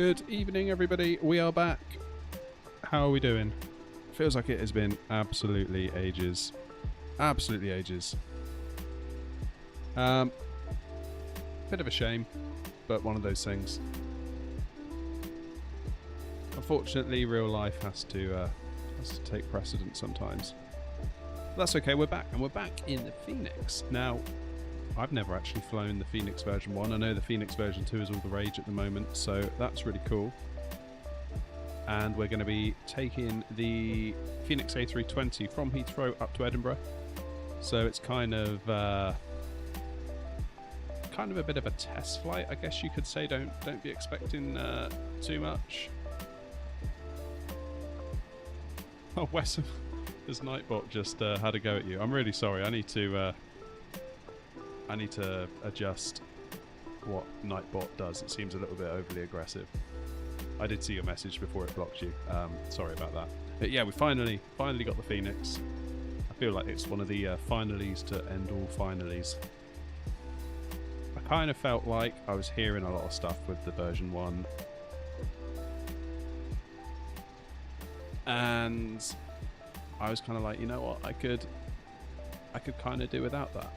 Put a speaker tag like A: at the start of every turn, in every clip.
A: Good evening, everybody. We are back. How are we doing? Feels like it has been absolutely ages. Absolutely ages. Bit of a shame, but one of those things. Unfortunately, real life has to take precedence sometimes. But that's okay. We're back, and we're back in the Fenix now. I've never actually flown the Fenix version 1. I know the Fenix version 2 is all the rage at the moment, so that's really cool. And we're going to be taking the Fenix A320 from Heathrow up to Edinburgh. So it's kind of a bit of a test flight, I guess you could say. Don't be expecting too much. Oh, Wes, this Nightbot just had a go at you. I'm really sorry. I need to adjust what Nightbot does. It seems a little bit overly aggressive. I did see your message before it blocked you. Sorry about that. But yeah, we finally got the Fenix. I feel like it's one of the finalies to end all finalies. I kind of felt like I was hearing a lot of stuff with the version 1. And I was kind of like, you know what, I could kind of do without that.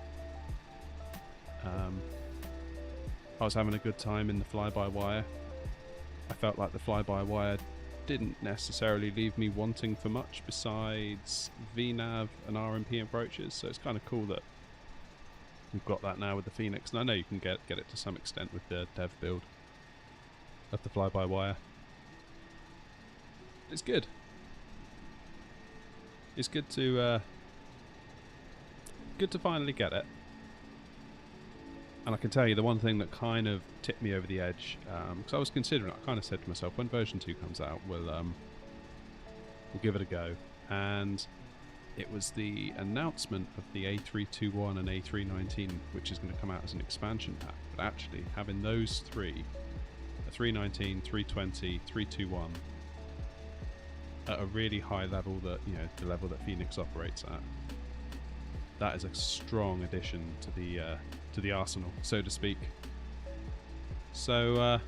A: I was having a good time in the fly-by-wire. I felt like the fly-by-wire didn't necessarily leave me wanting for much besides VNAV and RMP approaches, so it's kind of cool that we've got that now with the Fenix, and I know you can get it to some extent with the dev build of the fly-by-wire. It's good. It's good to finally get it. And I can tell you the one thing that kind of tipped me over the edge, because I was considering it, I kind of said to myself, when version 2 comes out, we'll give it a go. And it was the announcement of the A321 and A319, which is going to come out as an expansion pack. But actually, having those three, a 319, 320, 321, at a really high level, that, you know, the level that Fenix operates at, that is a strong addition to the arsenal, so to speak. So I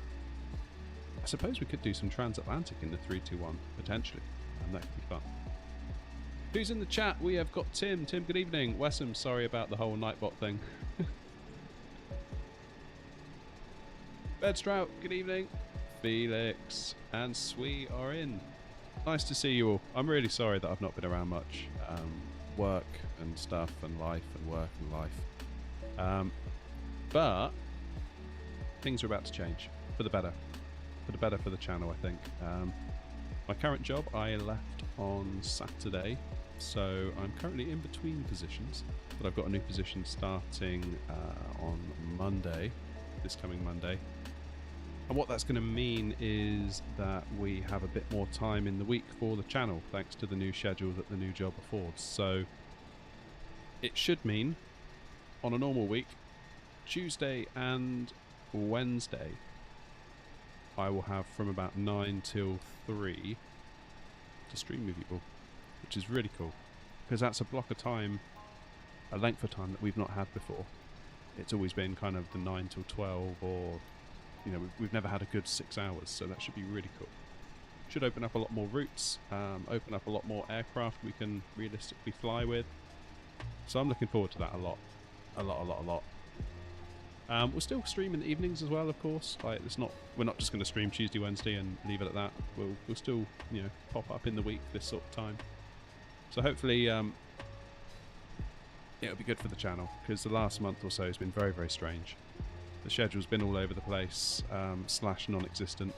A: suppose we could do some transatlantic in the 321 potentially, and that could be fun. Who's in the chat? We have got Tim. Tim, good evening. Wessam, sorry about the whole Nightbot thing. Bedstrout, good evening. Felix and Swee are in. Nice to see you all. I'm really sorry that I've not been around much. Work and stuff and life and work and life. But things are about to change for the better. For the better for the channel, I think. My current job I left on Saturday, so I'm currently in between positions, but I've got a new position starting on Monday, this coming Monday. And what that's going to mean is that we have a bit more time in the week for the channel, thanks to the new schedule that the new job affords. So it should mean, on a normal week, Tuesday and Wednesday, I will have from about 9 till 3 to stream with you all, which is really cool, because that's a block of time, a length of time that we've not had before. It's always been kind of the 9 till 12, or, you know, we've never had a good 6 hours, so that should be really cool. Should open up a lot more routes, open up a lot more aircraft we can realistically fly with. So I'm looking forward to that a lot. A lot. We'll still stream in the evenings as well, of course. Like, we're not just going to stream Tuesday, Wednesday and leave it at that. We'll still, you know, pop up in the week this sort of time. So hopefully it'll be good for the channel, because the last month or so has been very, very strange. The schedule's been all over the place, / non-existent.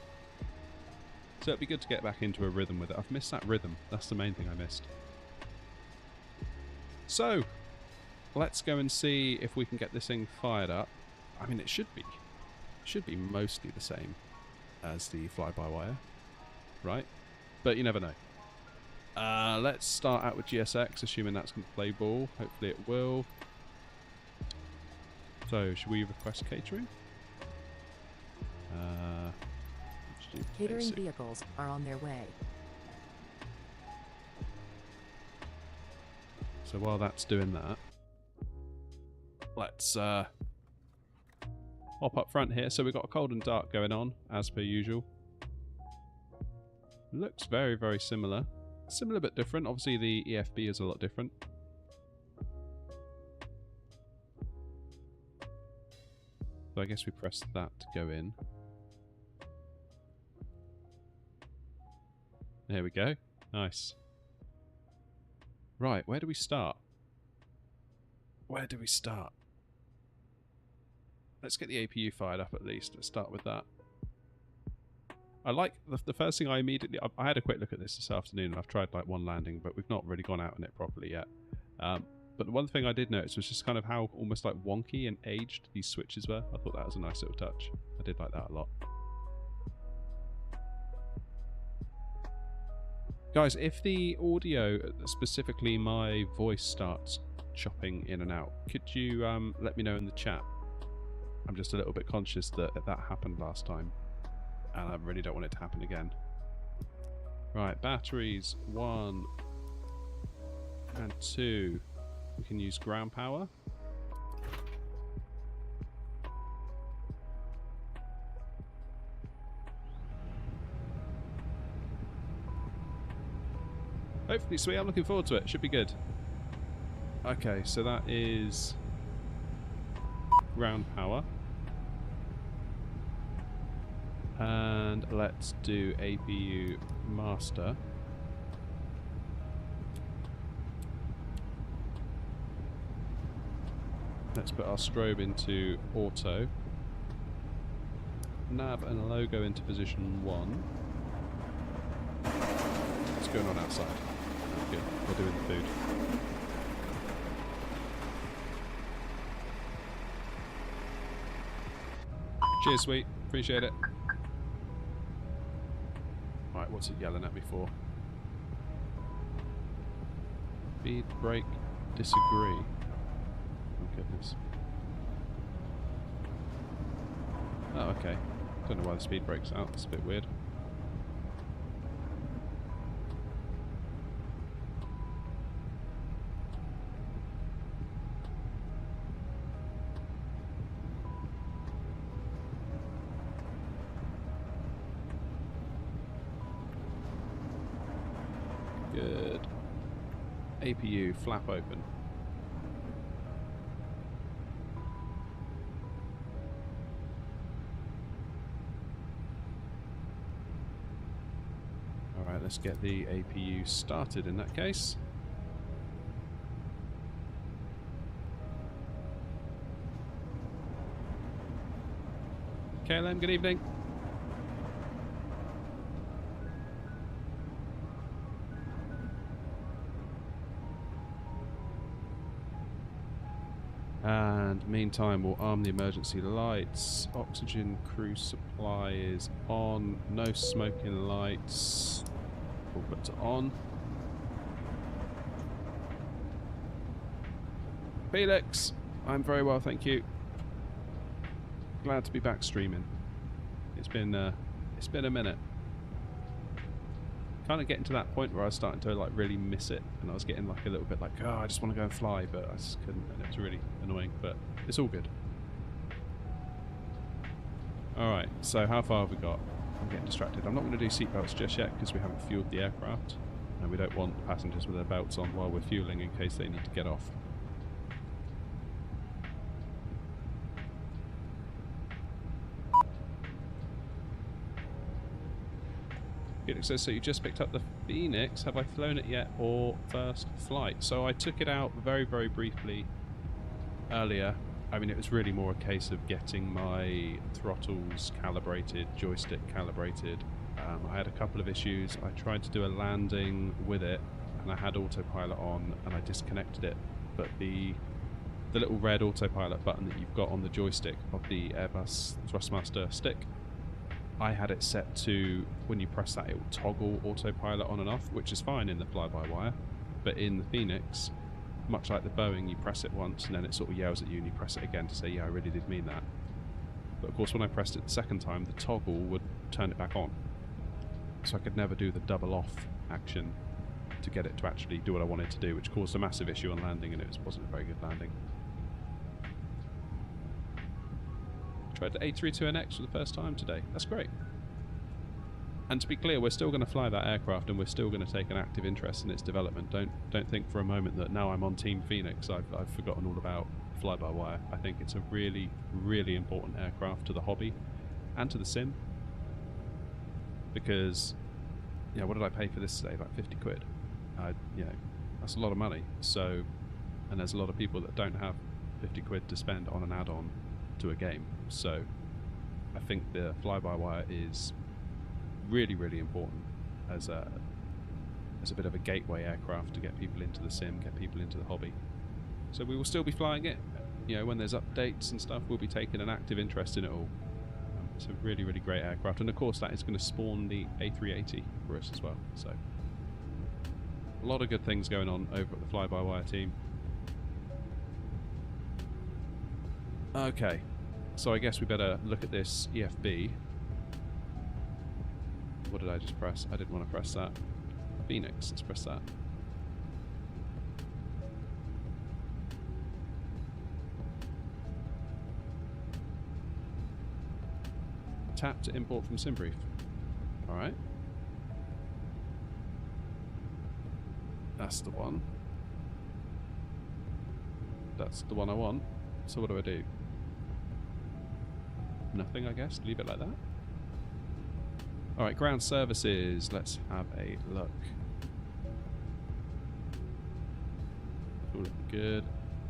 A: So it'd be good to get back into a rhythm with it. I've missed that rhythm. That's the main thing I missed. So let's go and see if we can get this thing fired up. I mean, it should be mostly the same as the fly-by-wire, right? But you never know. Let's start out with GSX, assuming that's going to play ball. Hopefully it will. So, should we request catering?
B: Catering
A: basic.
B: vehicles are on their way.
A: So while that's doing that, let's hop up front here. So we've got a cold and dark going on, as per usual. Looks very, very similar. Similar but different. Obviously the EFB is a lot different. So I guess we press that to go in. There we go. Nice. Right, where do we start? Where do we start? Let's get the APU fired up at least. Let's start with that. I like the first thing I immediately... I had a quick look at this afternoon and I've tried like one landing, but we've not really gone out on it properly yet. But the one thing I did notice was just kind of how almost like wonky and aged these switches were. I thought that was a nice little touch. I did like that a lot. Guys, if the audio, specifically my voice, starts chopping in and out, could you let me know in the chat? I'm just a little bit conscious that that happened last time, and I really don't want it to happen again. Right, batteries 1 and 2. We can use ground power. Hopefully sweet, I'm looking forward to it. Should be good. Okay, so that is ground power. And let's do APU master. Let's put our strobe into auto. Nav and logo into position 1. What's going on outside? Good. We're doing the food. Cheers, sweet. Appreciate it. Right, what's it yelling at me for? Speed brake disagree. Oh goodness. Oh, okay. Don't know why the speed brake's out. It's a bit weird. Good. APU, flap open. Alright, let's get the APU started in that case. KLM, good evening. And meantime, we'll arm the emergency lights. Oxygen crew supply is on. No smoking lights. We'll put it on. Felix, I'm very well, thank you. Glad to be back streaming. It's been a minute. Kind of getting to that point where I was starting to like really miss it, and I was getting like a little bit like, oh, I just want to go and fly, but I just couldn't, and it was really annoying, but it's all good. Alright, so how far have we got? I'm getting distracted. I'm not going to do seatbelts just yet because we haven't fueled the aircraft, and we don't want passengers with their belts on while we're fueling in case they need to get off. Felix says, so you just picked up the Fenix, have I flown it yet, or first flight? So I took it out very, very briefly earlier. I mean, it was really more a case of getting my throttles calibrated, joystick calibrated. I had a couple of issues. I tried to do a landing with it, and I had autopilot on, and I disconnected it. But the little red autopilot button that you've got on the joystick of the Airbus Thrustmaster stick, I had it set to, when you press that, it will toggle autopilot on and off, which is fine in the fly-by-wire. But in the Fenix, much like the Boeing, you press it once and then it sort of yells at you and you press it again to say, yeah, I really did mean that. But of course, when I pressed it the second time, the toggle would turn it back on. So I could never do the double off action to get it to actually do what I wanted to do, which caused a massive issue on landing, and it wasn't a very good landing. Tried the A320X for the first time today. That's great. And to be clear, we're still going to fly that aircraft, and we're still going to take an active interest in its development. Don't think for a moment that now I'm on Team Phoenix, I've forgotten all about fly-by-wire. I think it's a really, really important aircraft to the hobby and to the sim. Because, you know, what did I pay for this today? Like 50 quid. You know, that's a lot of money. So, and there's a lot of people that don't have 50 quid to spend on an add-on to a game. So, I think the fly-by-wire is really, really important as a bit of a gateway aircraft to get people into the sim, get people into the hobby. So we will still be flying it. You know, when there's updates and stuff, we'll be taking an active interest in it all. It's a really, really great aircraft, and of course that is going to spawn the A380 for us as well. So a lot of good things going on over at the fly-by-wire team. Okay, so I guess we better look at this EFB. What did I just press? I didn't want to press that. Phoenix, let's press that. Tap to import from SimBrief. Alright. That's the one. That's the one I want. So what do I do? Nothing, I guess. Leave it like that. Alright, ground services. Let's have a look. All looking good.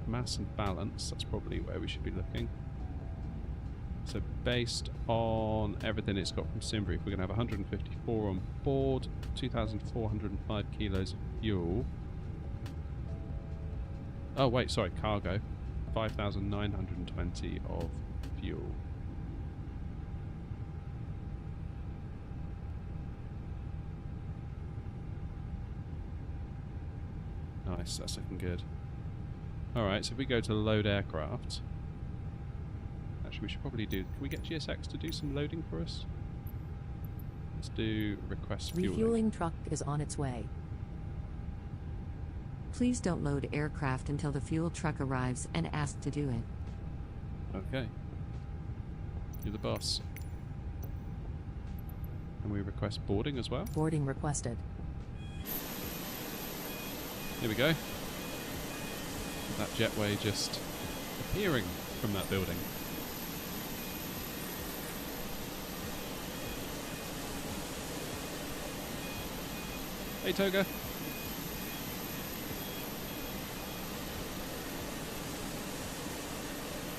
A: Mass and balance. That's probably where we should be looking. So based on everything it's got from SimBrief, we're going to have 154 on board, 2,405 kilos of fuel. Oh wait, sorry, cargo. 5,920 of fuel. Nice, that's looking good. Alright, so if we go to load aircraft... Actually, we should probably do... Can we get GSX to do some loading for us? Let's do request fueling.
B: Refueling truck is on its way. Please don't load aircraft until the fuel truck arrives and ask to do it.
A: Okay. You're the boss. And we request boarding as well?
B: Boarding requested.
A: Here we go. That jetway just appearing from that building. Hey Toga.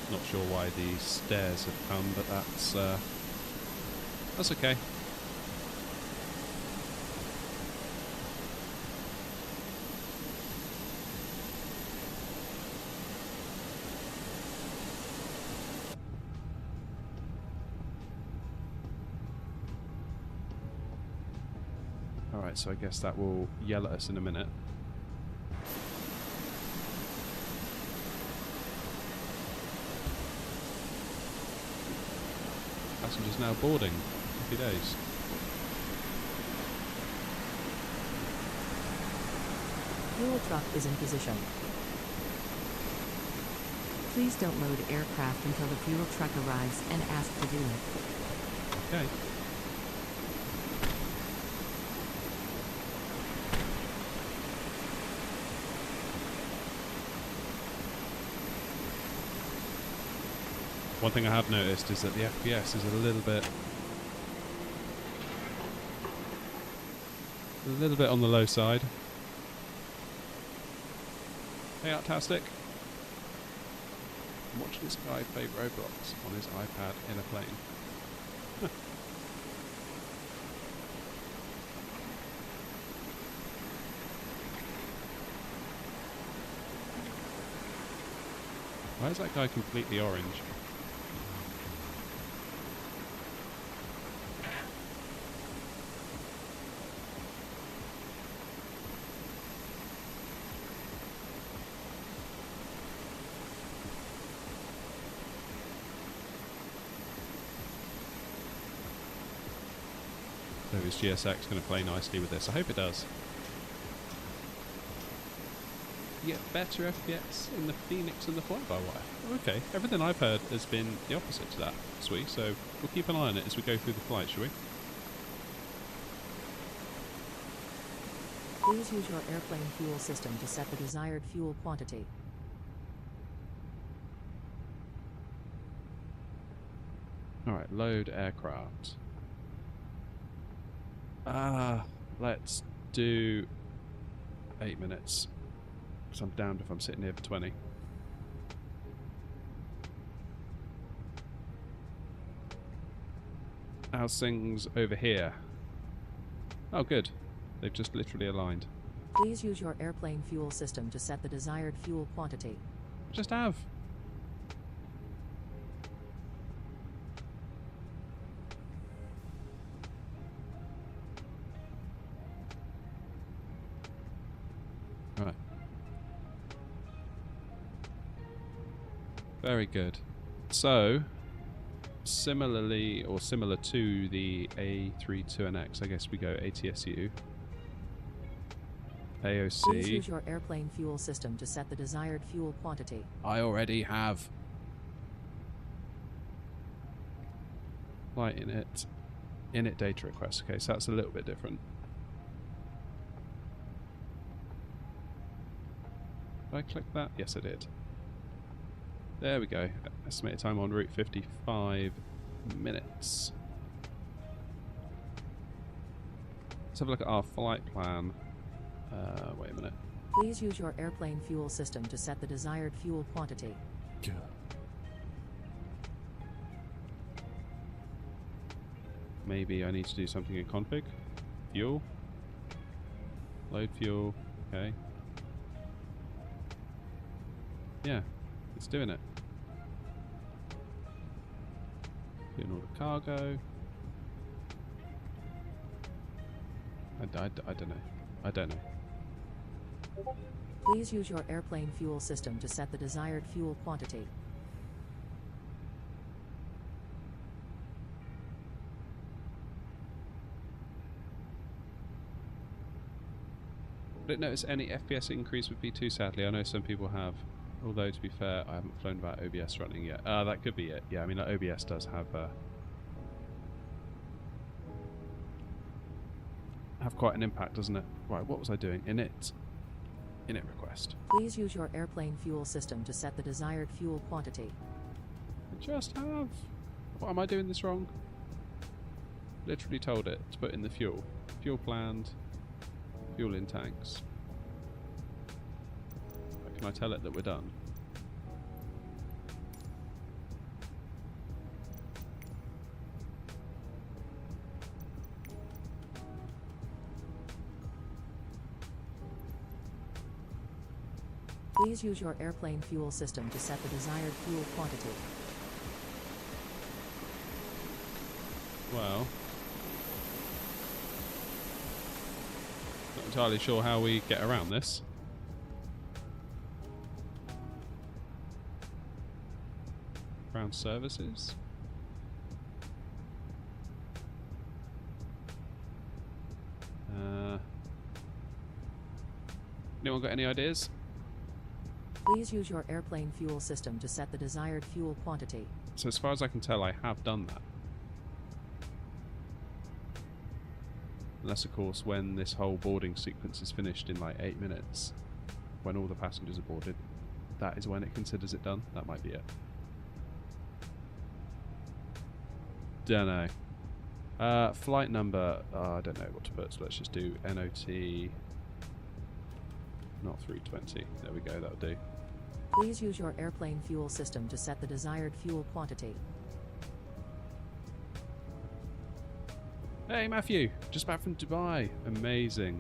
A: Not sure why the stairs have come, but that's okay. Alright, so I guess that will yell at us in a minute. Passengers now boarding. Happy days.
B: Fuel truck is in position. Please don't load aircraft until the fuel truck arrives and ask to do it.
A: Okay. One thing I have noticed is that the FPS is a little bit on the low side. Hey, Artastic. I'm watching this guy play Roblox on his iPad in a plane. Why is that guy completely orange? So is GSX going to play nicely with this? I hope it does. You get better FPS in the Phoenix and the fly-by-wire. Okay, everything I've heard has been the opposite to that, sweet. So we'll keep an eye on it as we go through the flight, shall we?
B: Please use your airplane fuel system to set the desired fuel quantity.
A: Alright, load aircraft. Let's do 8 minutes. Because I'm damned if I'm sitting here for 20. How's things over here? Oh, good. They've just literally aligned.
B: Please use your airplane fuel system to set the desired fuel quantity.
A: Just have. Right. Very good. So, similarly, or similar to the A320X, I guess we go ATSU. AOC.
B: Please use your airplane fuel system to set the desired fuel quantity.
A: I already have. Flight init. Init data request. Okay, so that's a little bit different. Did I click that? Yes, I did. There we go. Estimated time en route 55 minutes. Let's have a look at our flight plan. Wait a minute.
B: Please use your airplane fuel system to set the desired fuel quantity.
A: Maybe I need to do something in config. Fuel. Load fuel. Okay. Yeah, it's doing it. Doing all the cargo. I don't know. I don't know.
B: Please use your airplane fuel system to set the desired fuel quantity.
A: I didn't notice any FPS increase with V2, sadly. I know some people have. Although, to be fair, I haven't flown without OBS running yet. That could be it. Yeah, I mean, like, OBS does have quite an impact, doesn't it? Right, what was I doing? Init request.
B: Please use your airplane fuel system to set the desired fuel quantity.
A: I just have. What, am I doing this wrong? Literally told it to put in the fuel. Fuel planned. Fuel in tanks. Can I tell it that we're done?
B: Please use your airplane fuel system to set the desired fuel quantity.
A: Well, not entirely sure how we get around this. Ground services. Anyone got any ideas?
B: Please use your airplane fuel system to set the desired fuel quantity.
A: So as far as I can tell, I have done that. Unless, of course, when this whole boarding sequence is finished in like 8 minutes, when all the passengers are boarded, that is when it considers it done. That might be it. Don't know. Flight number, I don't know what to put, so let's just do NOT, not 320. There we go, that'll do.
B: Please use your airplane fuel system to set the desired fuel quantity.
A: Hey Matthew, just back from Dubai. Amazing.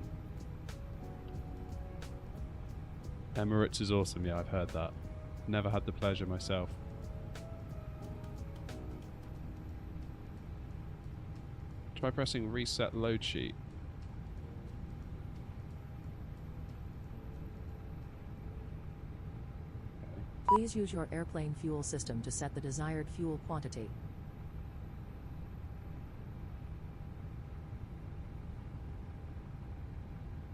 A: Emirates is awesome, yeah, I've heard that. Never had the pleasure myself. Try pressing reset load sheet.
B: Please use your airplane fuel system to set the desired fuel quantity.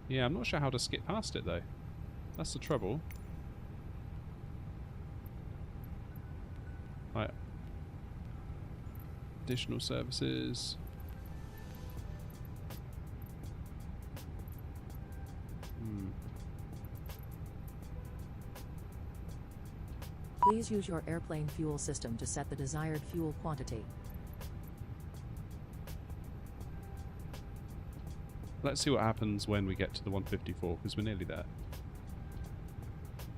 A: Yeah, I'm not sure how to skip past it though. That's the trouble. Right. Additional services.
C: Please use your airplane fuel system to set the desired fuel quantity.
A: Let's see what happens when we get to the 154, because we're nearly there.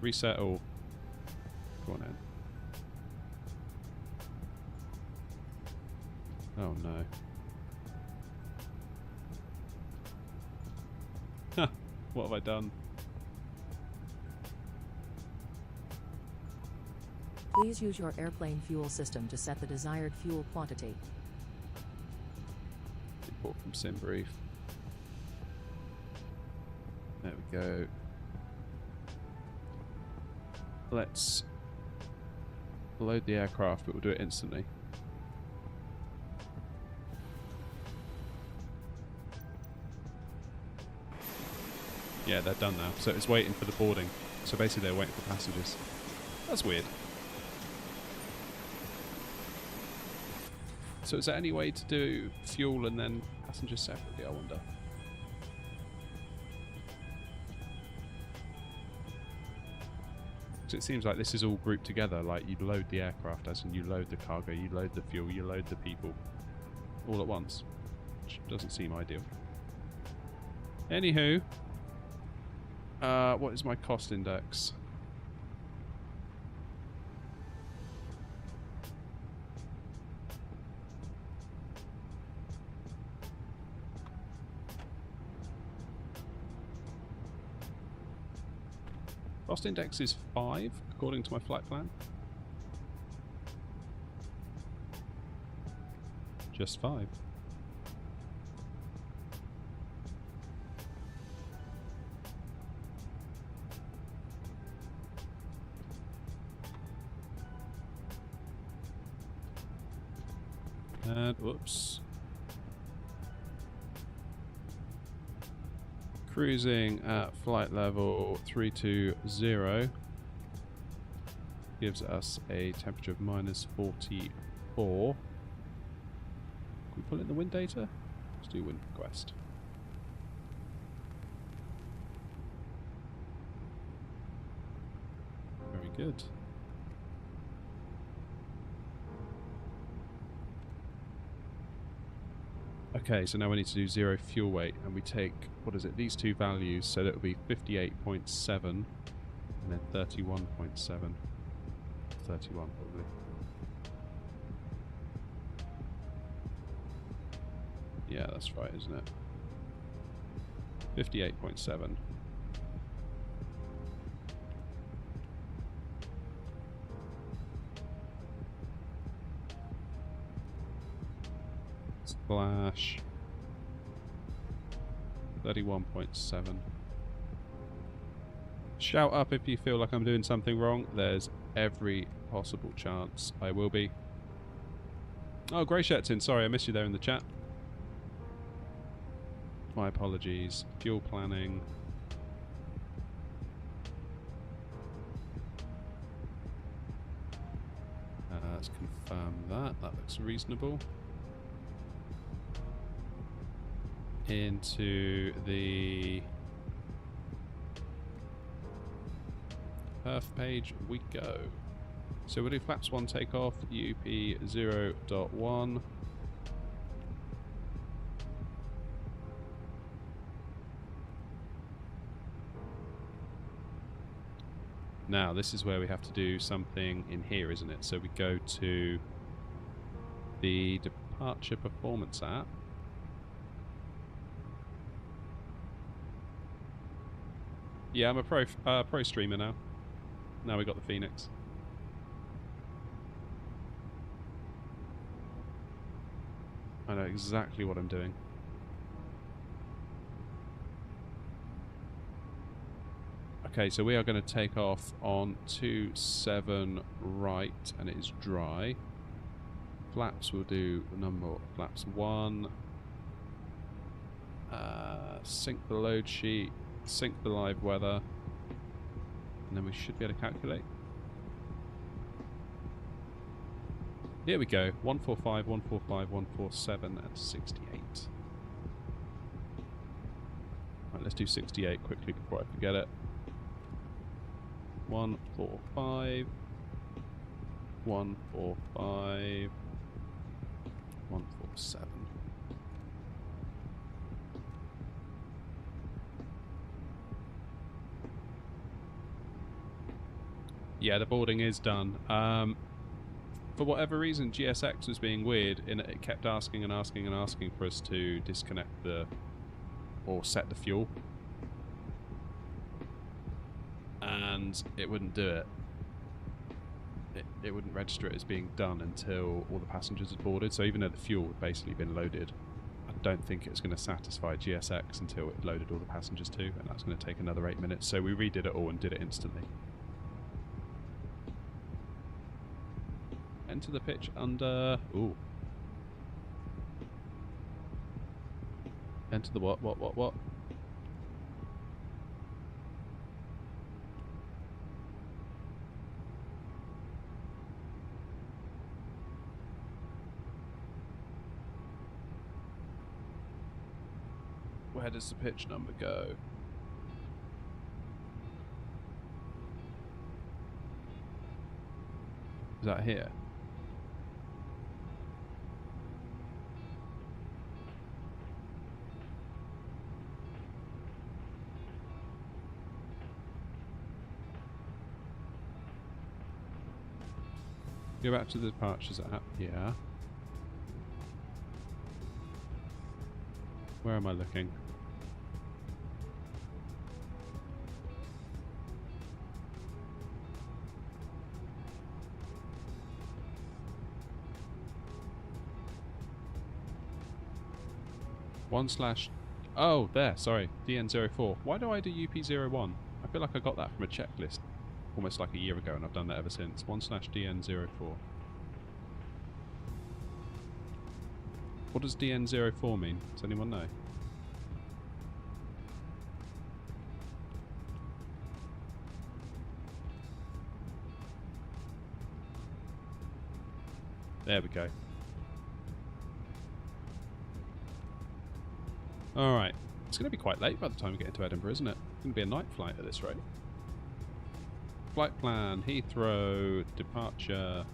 A: Reset all. Go on in. Oh no. Huh, what have I done?
C: Please use your airplane fuel system to set the desired fuel quantity.
A: Import from SimBrief. There we go. Let's load the aircraft, but we'll do it instantly. Yeah, they're done now. So it's waiting for the boarding. So basically they're waiting for passengers. That's weird. So is there any way to do fuel and then passengers separately, I wonder? Because it seems like this is all grouped together, like you load the aircraft, as in you load the cargo, you load the fuel, you load the people, all at once. Which doesn't seem ideal. Anywho, what is my cost index? Cost index is 5, according to my flight plan. Just 5. And whoops. Cruising at flight level 320 gives us a temperature of -44. Can we pull in the wind data? Let's do wind request. Very good. Okay, so now we need to do 0 fuel weight, and we take, what is it, these two values, so that will be 58.7 and then 31.7. 31 probably. Yeah, that's right, isn't it? 58.7. Splash 31.7. Shout up if you feel like I'm doing something wrong. There's every possible chance I will be. Oh, Grey Shirt's in. Sorry, I missed you there in the chat. My apologies. Fuel planning. Let's confirm that. That looks reasonable. Into the perf page we go. So we'll do flaps 1 takeoff, UP 0.1. Now this is where we have to do something in here, isn't it? So we go to the departure performance app. Yeah, I'm a pro streamer now. Now we got the Fenix. I know exactly what I'm doing. Okay, so we are going to take off on 27 right, and it is dry. Flaps will do the number of flaps 1. Sync the load sheet. Sync the live weather, and then we should be able to calculate. Here we go. 145, 145, 147, and 68. Right, let's do 68 quickly before I forget it. 145. 145, 147. Yeah, the boarding is done. For whatever reason, GSX was being weird in it kept asking and asking and asking for us to disconnect or set the fuel. And it wouldn't do it. It wouldn't register it as being done until all the passengers had boarded. So even though the fuel had basically been loaded, I don't think it's going to satisfy GSX until it loaded all the passengers too, and that's going to take another 8 minutes. So we redid it all and did it instantly. Enter the pitch under... Ooh. Enter the what? Where does the pitch number go? Is that here? Go back to the departures app. Yeah. Where am I looking? Oh, there, sorry. DN04. Why do I do UP01? I feel like I got that from a checklist almost like a year ago, and I've done that ever since. /DN04. What does DN04 mean? Does anyone know? There we go. Alright. It's going to be quite late by the time we get into Edinburgh, isn't it? It's going to be a night flight at this rate. Flight plan, Heathrow, departure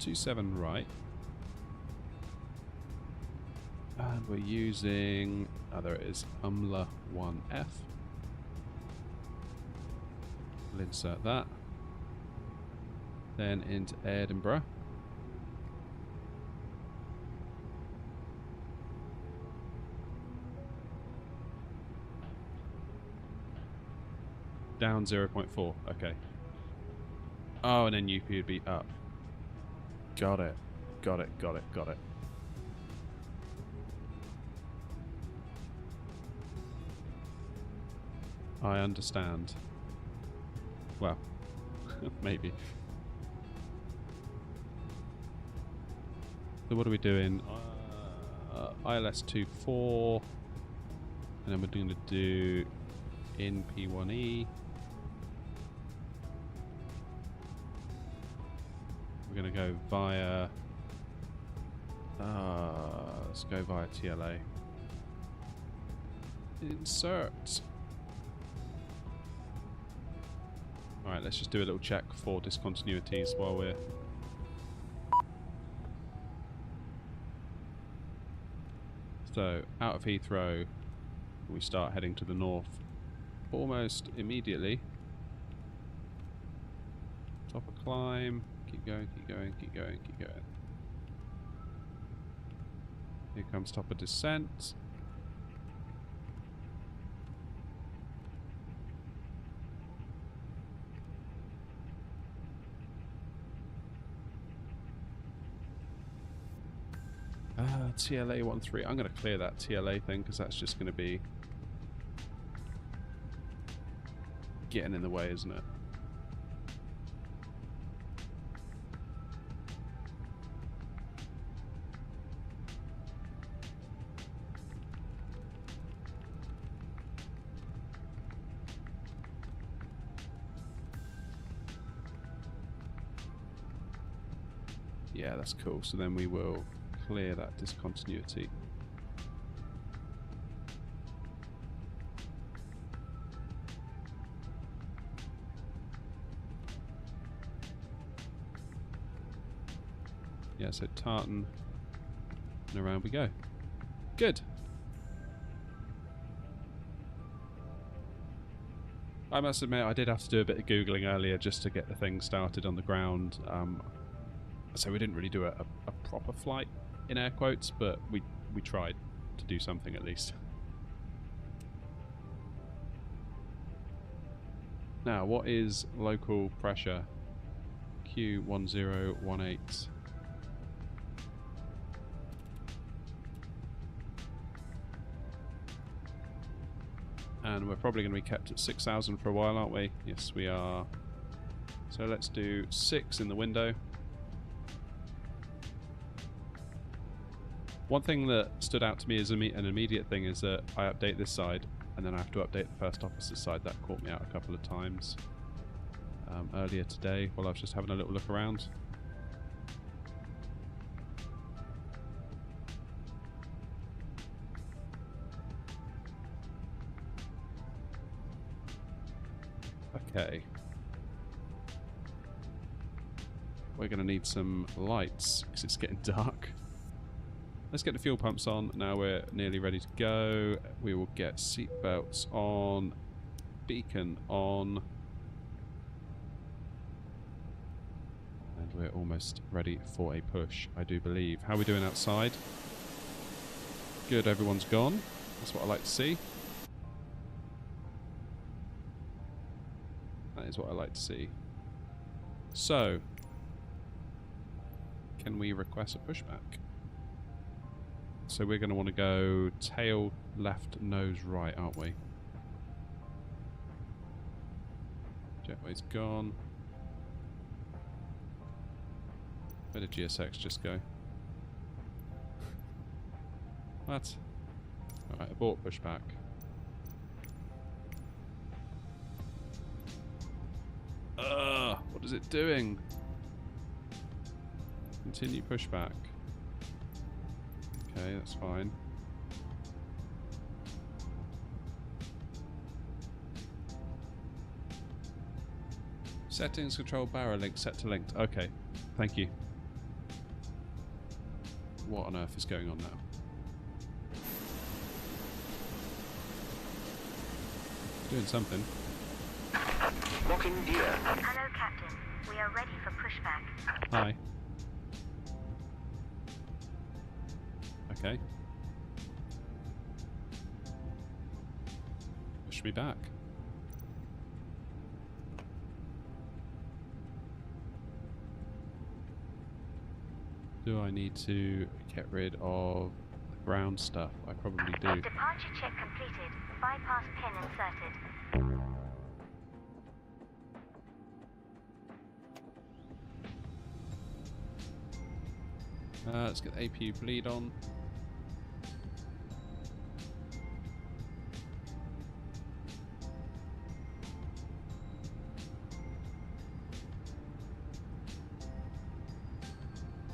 A: 27 right. And we're using, there it is, UMLA 1F. We'll insert that. Then into Edinburgh. Down 0.4, okay. Oh, and then UP would be up. Got it. Got it. I understand. Well, maybe. So what are we doing? ILS 24. And then we're going to do in P1E. We're going to go via... let's go via TLA. Insert. Alright, let's just do a little check for discontinuities while we're... So, out of Heathrow, we start heading to the north almost immediately. Top of climb. Keep going. Here comes top of descent. TLA 13. I'm going to clear that TLA thing because that's just going to be getting in the way, isn't it? Yeah, that's cool. So then we will clear that discontinuity. Yeah, so tartan, and around we go. Good. I must admit, I did have to do a bit of Googling earlier just to get the thing started on the ground. So we didn't really do a proper flight, in air quotes, but we tried to do something at least. Now, what is local pressure? Q1018. And we're probably going to be kept at 6,000 for a while, aren't we? Yes, we are. So let's do 6 in the window. One thing that stood out to me as an immediate thing is that I update this side, and then I have to update the first officer's side. That caught me out a couple of times earlier today while I was just having a little look around. Okay. We're going to need some lights because it's getting dark. Let's get the fuel pumps on. Now we're nearly ready to go. We will get seat belts on, beacon on, and we're almost ready for a push, I do believe. How are we doing outside? Good, everyone's gone. That's what I like to see. That is what I like to see. So, can we request a pushback? So we're going to want to go tail left, nose right, aren't we? Jetway's gone. Where did GSX just go? What? Alright, abort pushback. What is it doing? Continue pushback. Okay, that's fine. Settings, control, barrel link, set to linked. Okay, thank you. What on earth is going on now? Doing something.
D: Locking gear.
E: Hello, Captain. We are ready for pushback.
A: Hi. Okay. Push me back. Do I need to get rid of the ground stuff? I probably do.
E: Departure check completed. Bypass pin inserted.
A: Let's get the APU bleed on.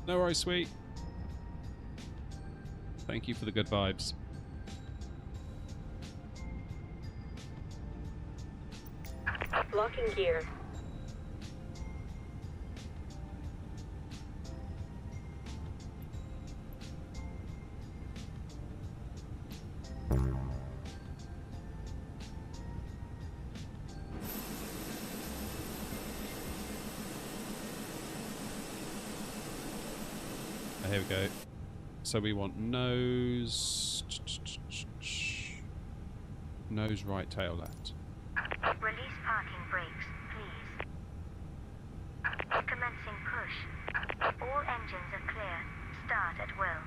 A: No worries, sweet. Thank you for the good vibes.
E: Locking gear.
A: Here we go. So we want nose right, tail left.
E: Release parking brakes, please. Commencing push. All engines are clear. Start at will.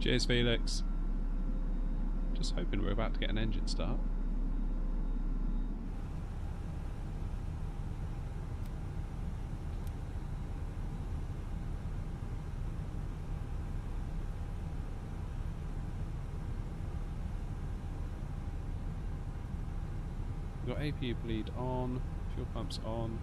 A: Cheers, Felix. Just hoping we're about to get an engine start. We've got APU bleed on, fuel pumps on.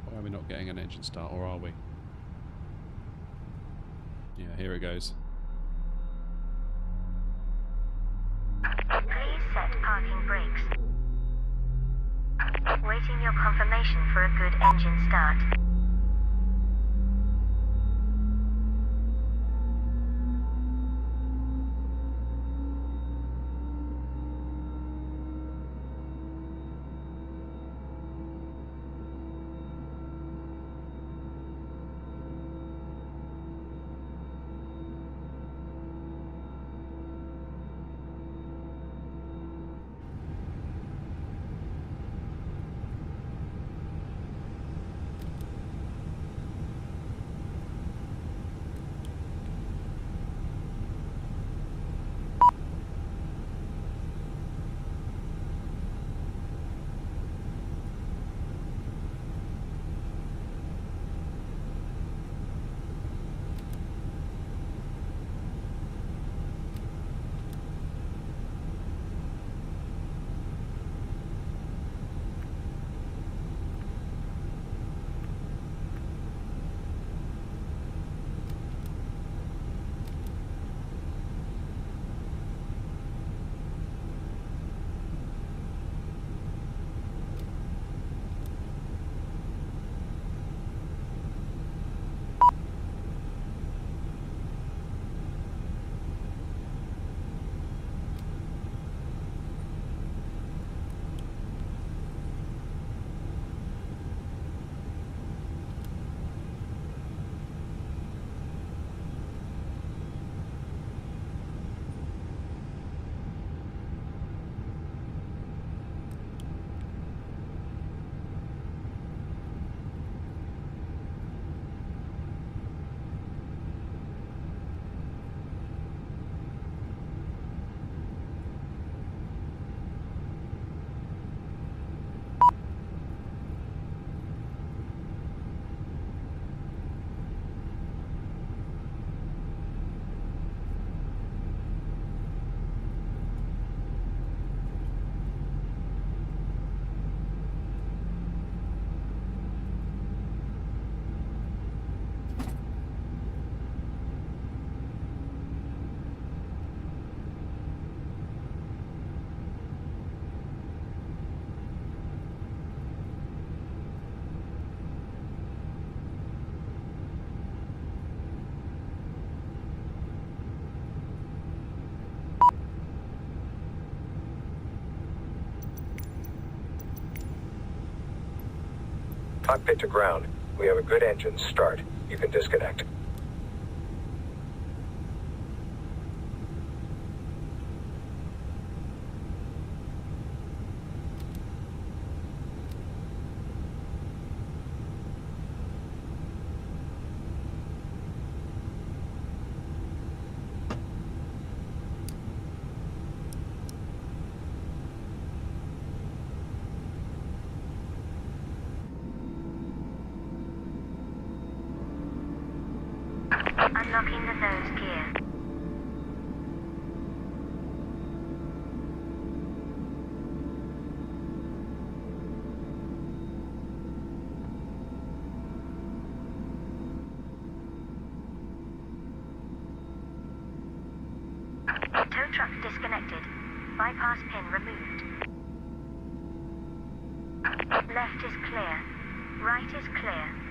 A: Why are we not getting an engine start, or are we? Yeah, here it goes.
E: Please set parking brakes. Waiting your confirmation for a good engine start.
D: Cockpit to ground. We have a good engine start. You can disconnect.
E: Unlocking the nose gear. Tow truck disconnected. Bypass pin removed. Left is clear. Right is clear.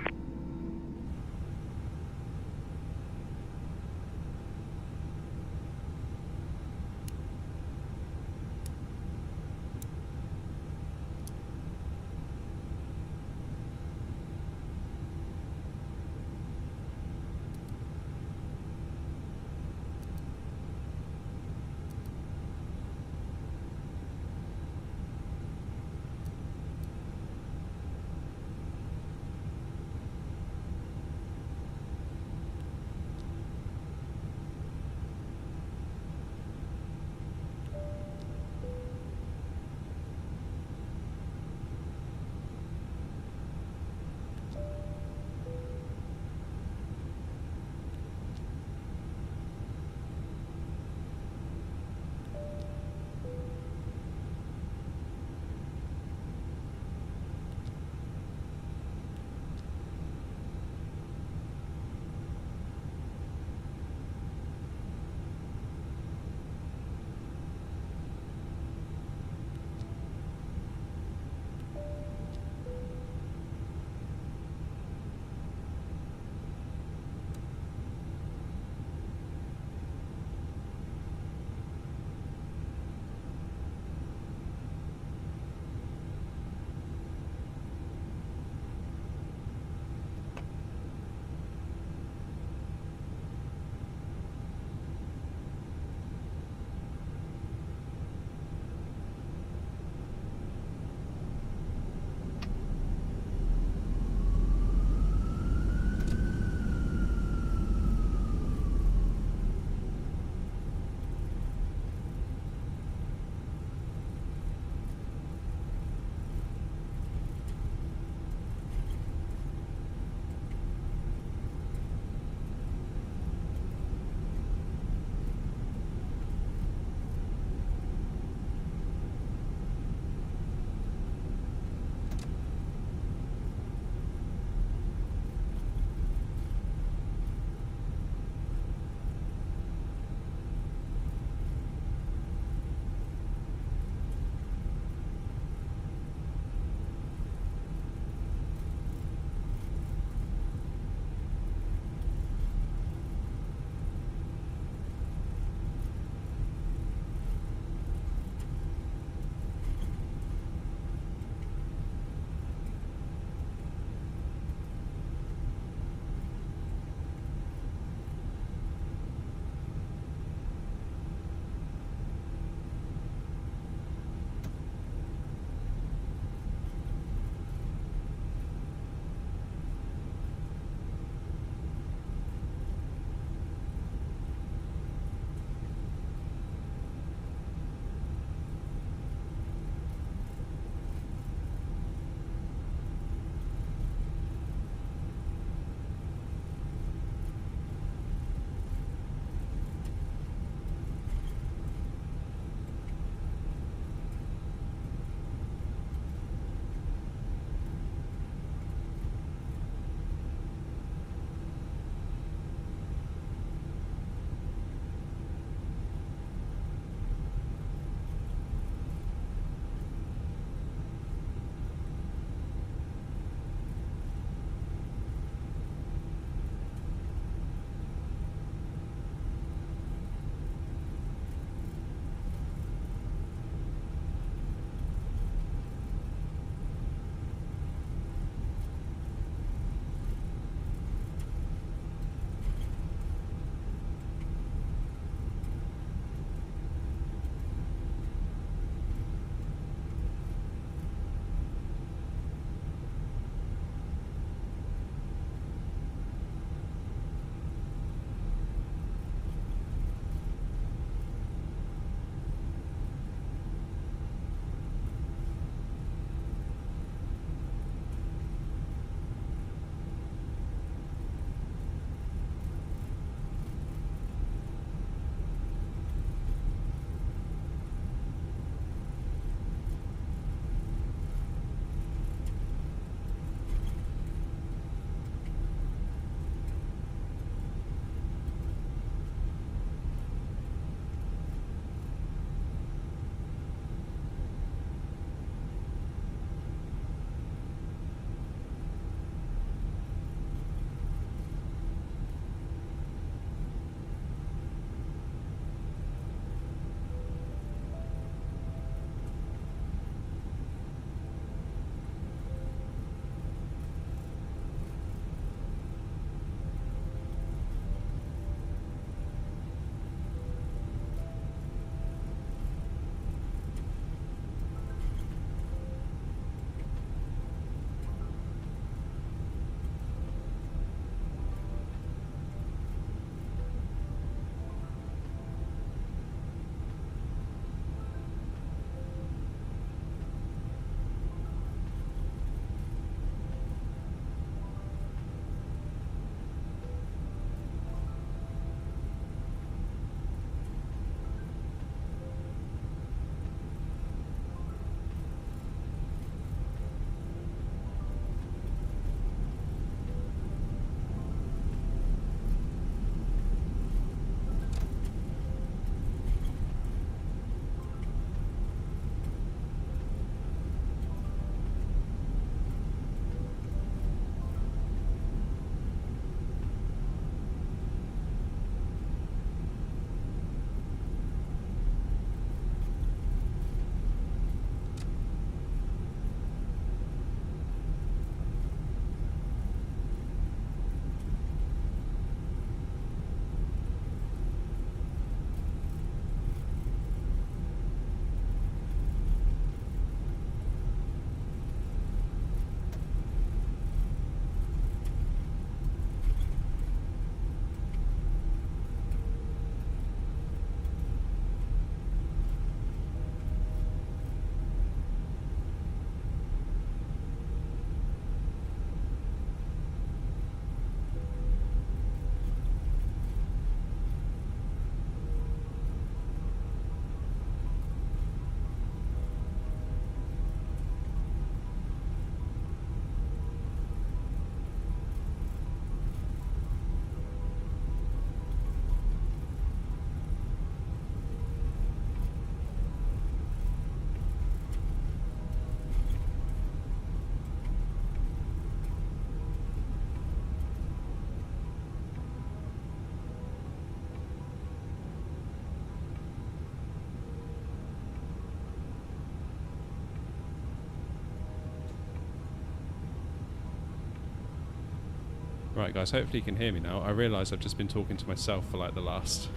A: Right, guys, hopefully you can hear me now. I realise I've just been talking to myself for like the last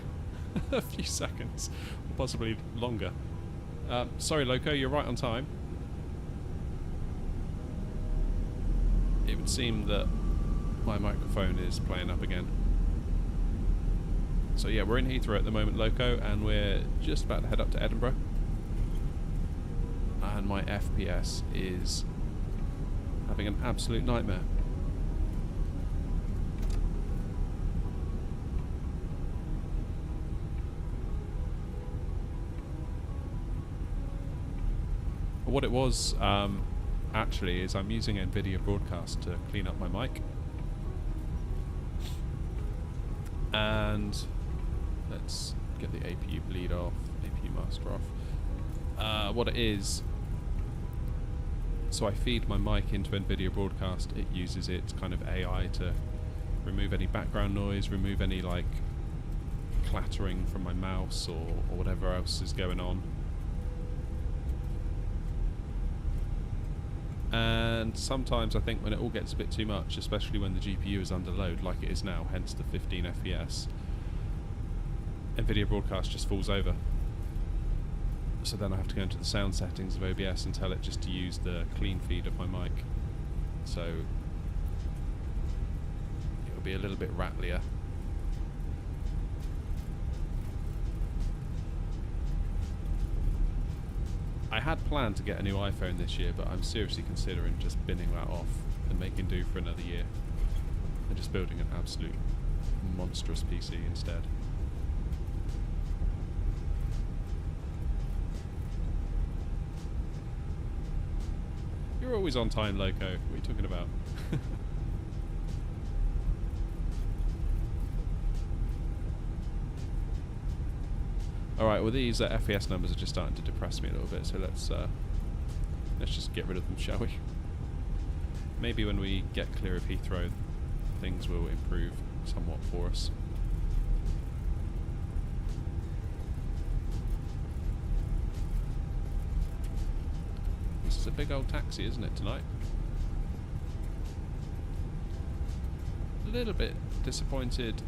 A: a few seconds, possibly longer. Sorry, Loco, you're right on time. It would seem that my microphone is playing up again. So yeah, we're in Heathrow at the moment, Loco, and we're just about to head up to Edinburgh. And my FPS is having an absolute nightmare. What it was, actually, is I'm using Nvidia Broadcast to clean up my mic. And let's get the APU bleed off, APU master off. What it is, so I feed my mic into Nvidia Broadcast. It uses its kind of AI to remove any background noise, remove any like clattering from my mouse or whatever else is going on. And sometimes I think when it all gets a bit too much, especially when the GPU is under load like it is now, hence the 15 FPS, Nvidia Broadcast just falls over. So then I have to go into the sound settings of OBS and tell it just to use the clean feed of my mic. So it'll be a little bit rattlier. I had planned to get a new iPhone this year, but I'm seriously considering just binning that off and making do for another year and just building an absolute monstrous PC instead. You're always on time, Loco. What are you talking about? Alright, well these FPS numbers are just starting to depress me a little bit, so let's just get rid of them, shall we? Maybe when we get clear of Heathrow, things will improve somewhat for us. This is a big old taxi, isn't it, tonight? A little bit disappointed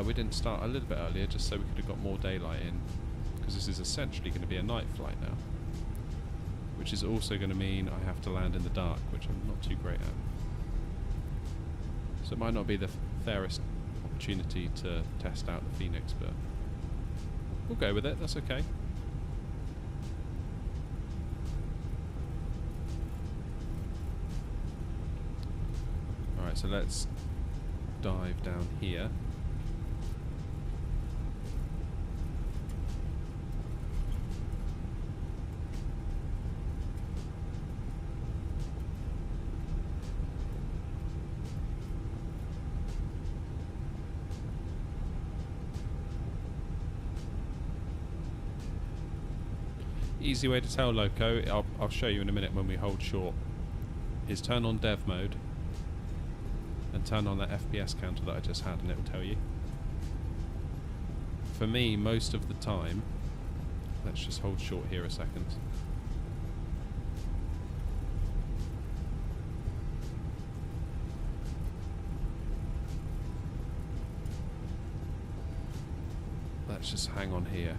A: we didn't start a little bit earlier, just so we could have got more daylight in. Because this is essentially going to be a night flight now, which is also going to mean I have to land in the dark, which I'm not too great at. So it might not be the fairest opportunity to test out the Fenix, but we'll go with it, that's okay. Alright, so let's dive down here. Easy way to tell, Loco, I'll show you in a minute when we hold short, is turn on dev mode and turn on that FPS counter that I just had and it will tell you. For me, most of the time, let's just hold short here a second. Let's just hang on here.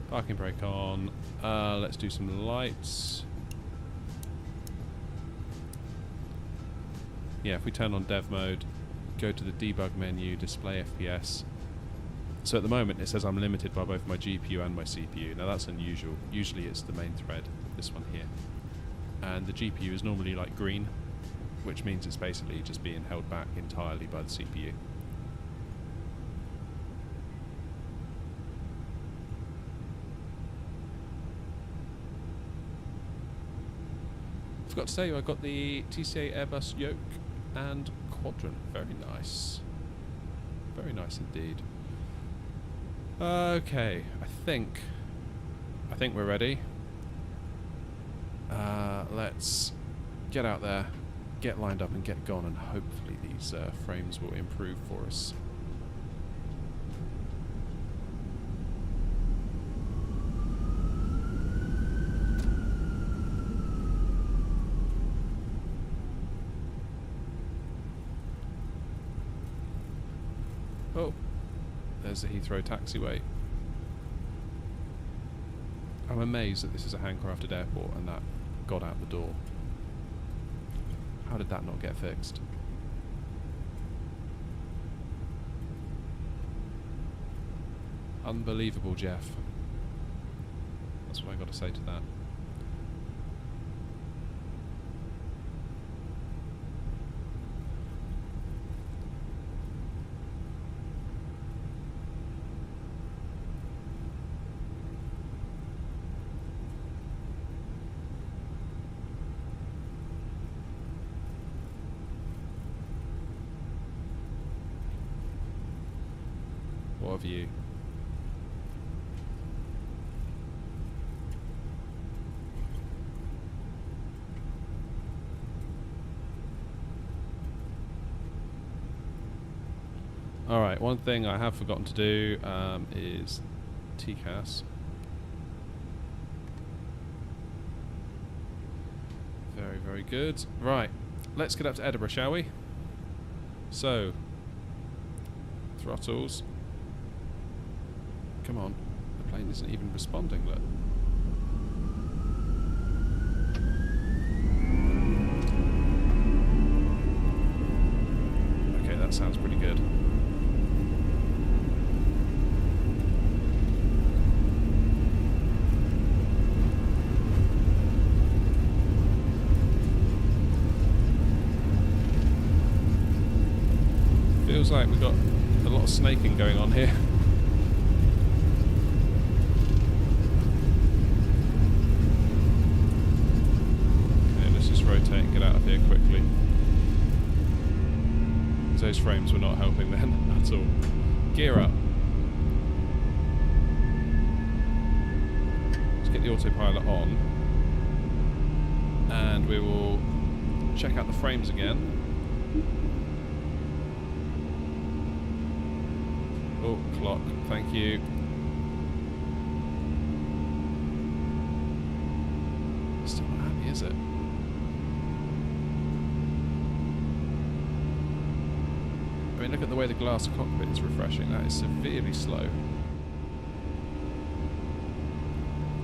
A: Parking brake on. Let's do some lights. Yeah, if we turn on dev mode, go to the debug menu, display FPS. So at the moment it says I'm limited by both my GPU and my CPU. Now that's unusual. Usually it's the main thread, this one here. And the GPU is normally like green, which means it's basically just being held back entirely by the CPU. Forgot to tell you I got the TCA Airbus yoke and quadrant. Very nice. Very nice indeed. Okay, I think we're ready. Let's get out there, get lined up and get gone, and hopefully these frames will improve for us. Oh, there's the Heathrow taxiway. I'm amazed that this is a handcrafted airport and that got out the door. How did that not get fixed? Unbelievable, Jeff. That's what I got to say to that. What have you? Alright, one thing I have forgotten to do is TCAS. Very, very good. Right, let's get up to Edinburgh, shall we? So, throttles. Come on, the plane isn't even responding, look. Okay, that sounds pretty good. Feels like we've got a lot of snaking going on here. Rotate and get out of here quickly. Those frames were not helping then at all. Gear up. Let's get the autopilot on. And we will check out the frames again. Oh, clock. Thank you. Still not happy, is it? I mean, look at the way the glass cockpit is refreshing. That is severely slow.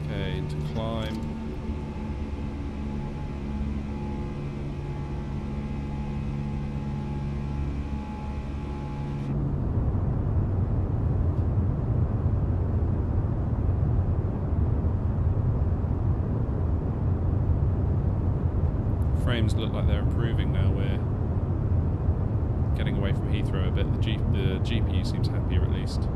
A: Okay, into climb. Frames look like they're improving now. We're getting away from Heathrow a bit. The GPU seems happier at least.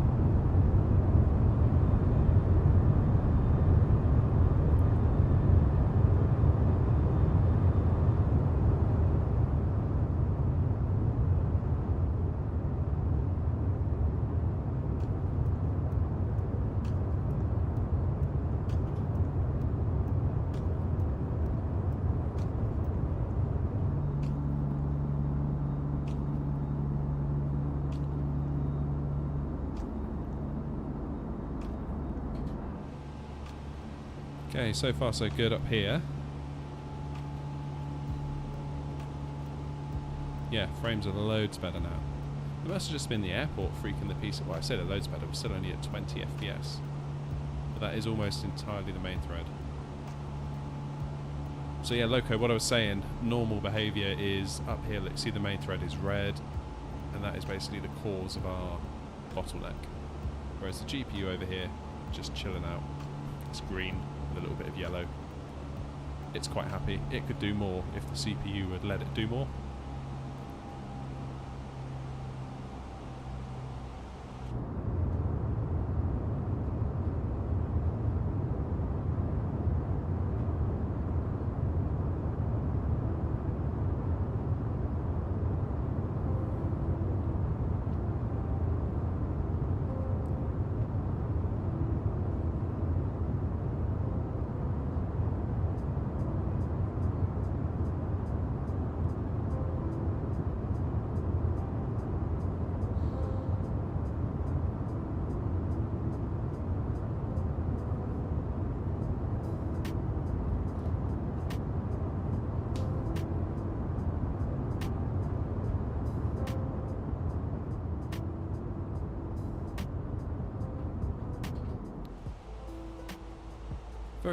A: Okay, so far so good up here. Yeah, frames are loads better now. It must have just been the airport freaking the piece of what I said, loads better. We're still only at 20 FPS. But that is almost entirely the main thread. So yeah, Loco, what I was saying, normal behaviour is up here. Let's see, the main thread is red, and that is basically the cause of our bottleneck. Whereas the GPU over here, just chilling out. It's green with a little bit of yellow. It's quite happy. It could do more if the CPU would let it do more.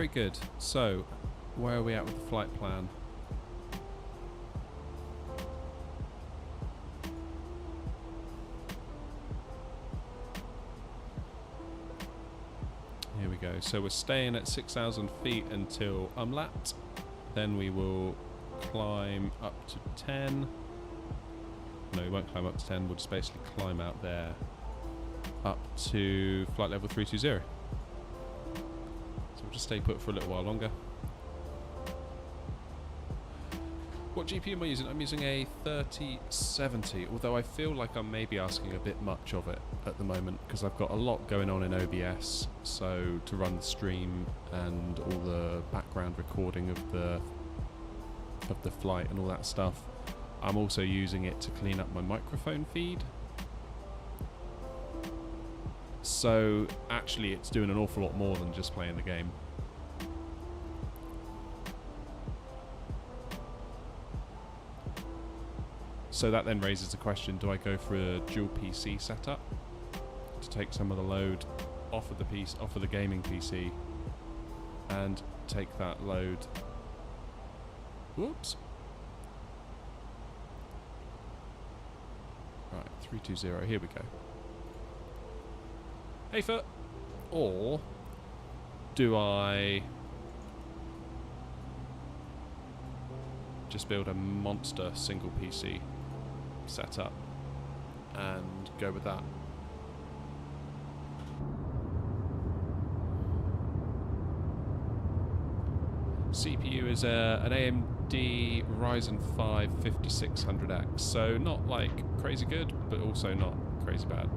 A: very good. So, where are we at with the flight plan? Here we go. So we're staying at 6,000 feet until umlaut. Then we will climb up to 10. No, we won't climb up to 10. We'll just basically climb out there up to flight level 320. So we'll just stay put for a little while longer. What GPU am I using? I'm using a 3070, although I feel like I'm maybe asking a bit much of it at the moment because I've got a lot going on in OBS, so to run the stream and all the background recording of the flight and all that stuff. I'm also using it to clean up my microphone feed. So actually it's doing an awful lot more than just playing the game. So that then raises the question, do I go for a dual PC setup to take some of the load off of the gaming PC and take that load, whoops, right, 320, here we go. Hey foot. Or do I just build a monster single PC setup and go with that? CPU is an AMD Ryzen 5 5600X, so not like crazy good, but also not crazy bad.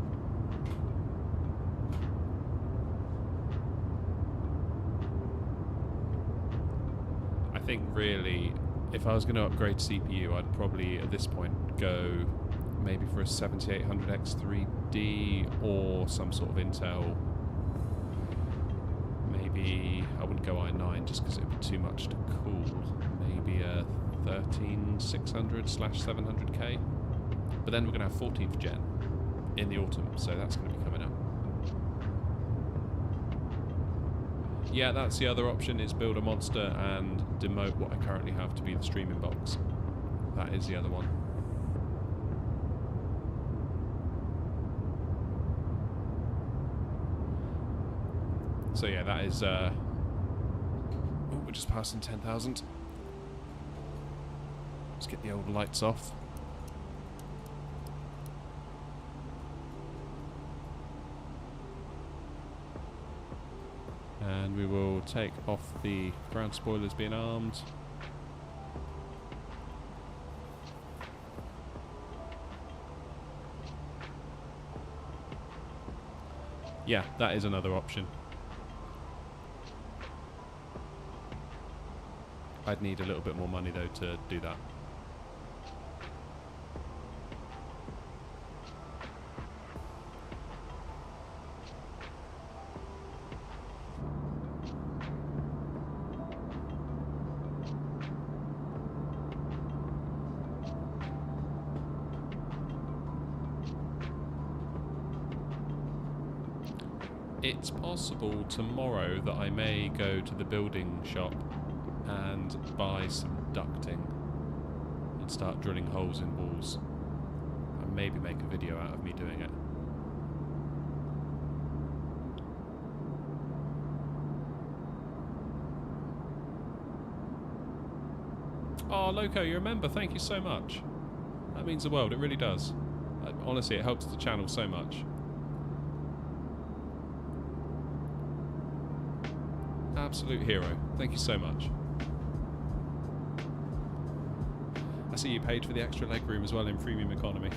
A: I think really, if I was going to upgrade CPU, I'd probably at this point go maybe for a 7800X3D or some sort of Intel. Maybe I wouldn't go i9 just because it would be too much to cool. Maybe a 13600/700K. But then we're going to have 14th gen in the autumn, so that's going to be coming up. Yeah, that's the other option, is build a monster and demote what I currently have to be the streaming box. That is the other one. So yeah, that is, oh, we're just passing 10,000. Let's get the old lights off. And we will take off the ground spoilers being armed. Yeah, that is another option. I'd need a little bit more money though to do that. It's possible tomorrow that I may go to the building shop and buy some ducting and start drilling holes in walls and maybe make a video out of me doing it. Oh, Loco, you remember? Thank you so much. That means the world, it really does. Honestly, it helps the channel so much. Absolute hero. Thank you so much. I see you paid for the extra legroom as well in premium economy.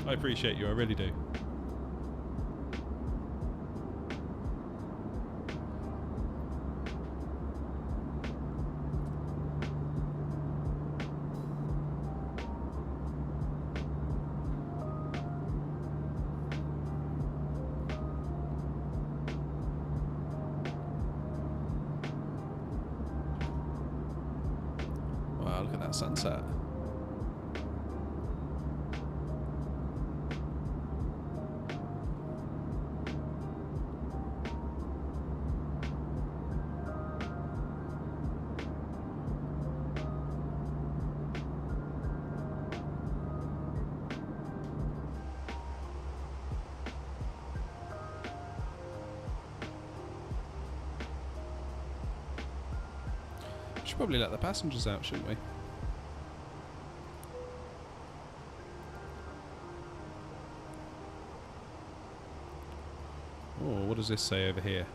A: I appreciate you, I really do. Look at that sunset. Should probably let the passengers out, shouldn't we? Oh, what does this say over here?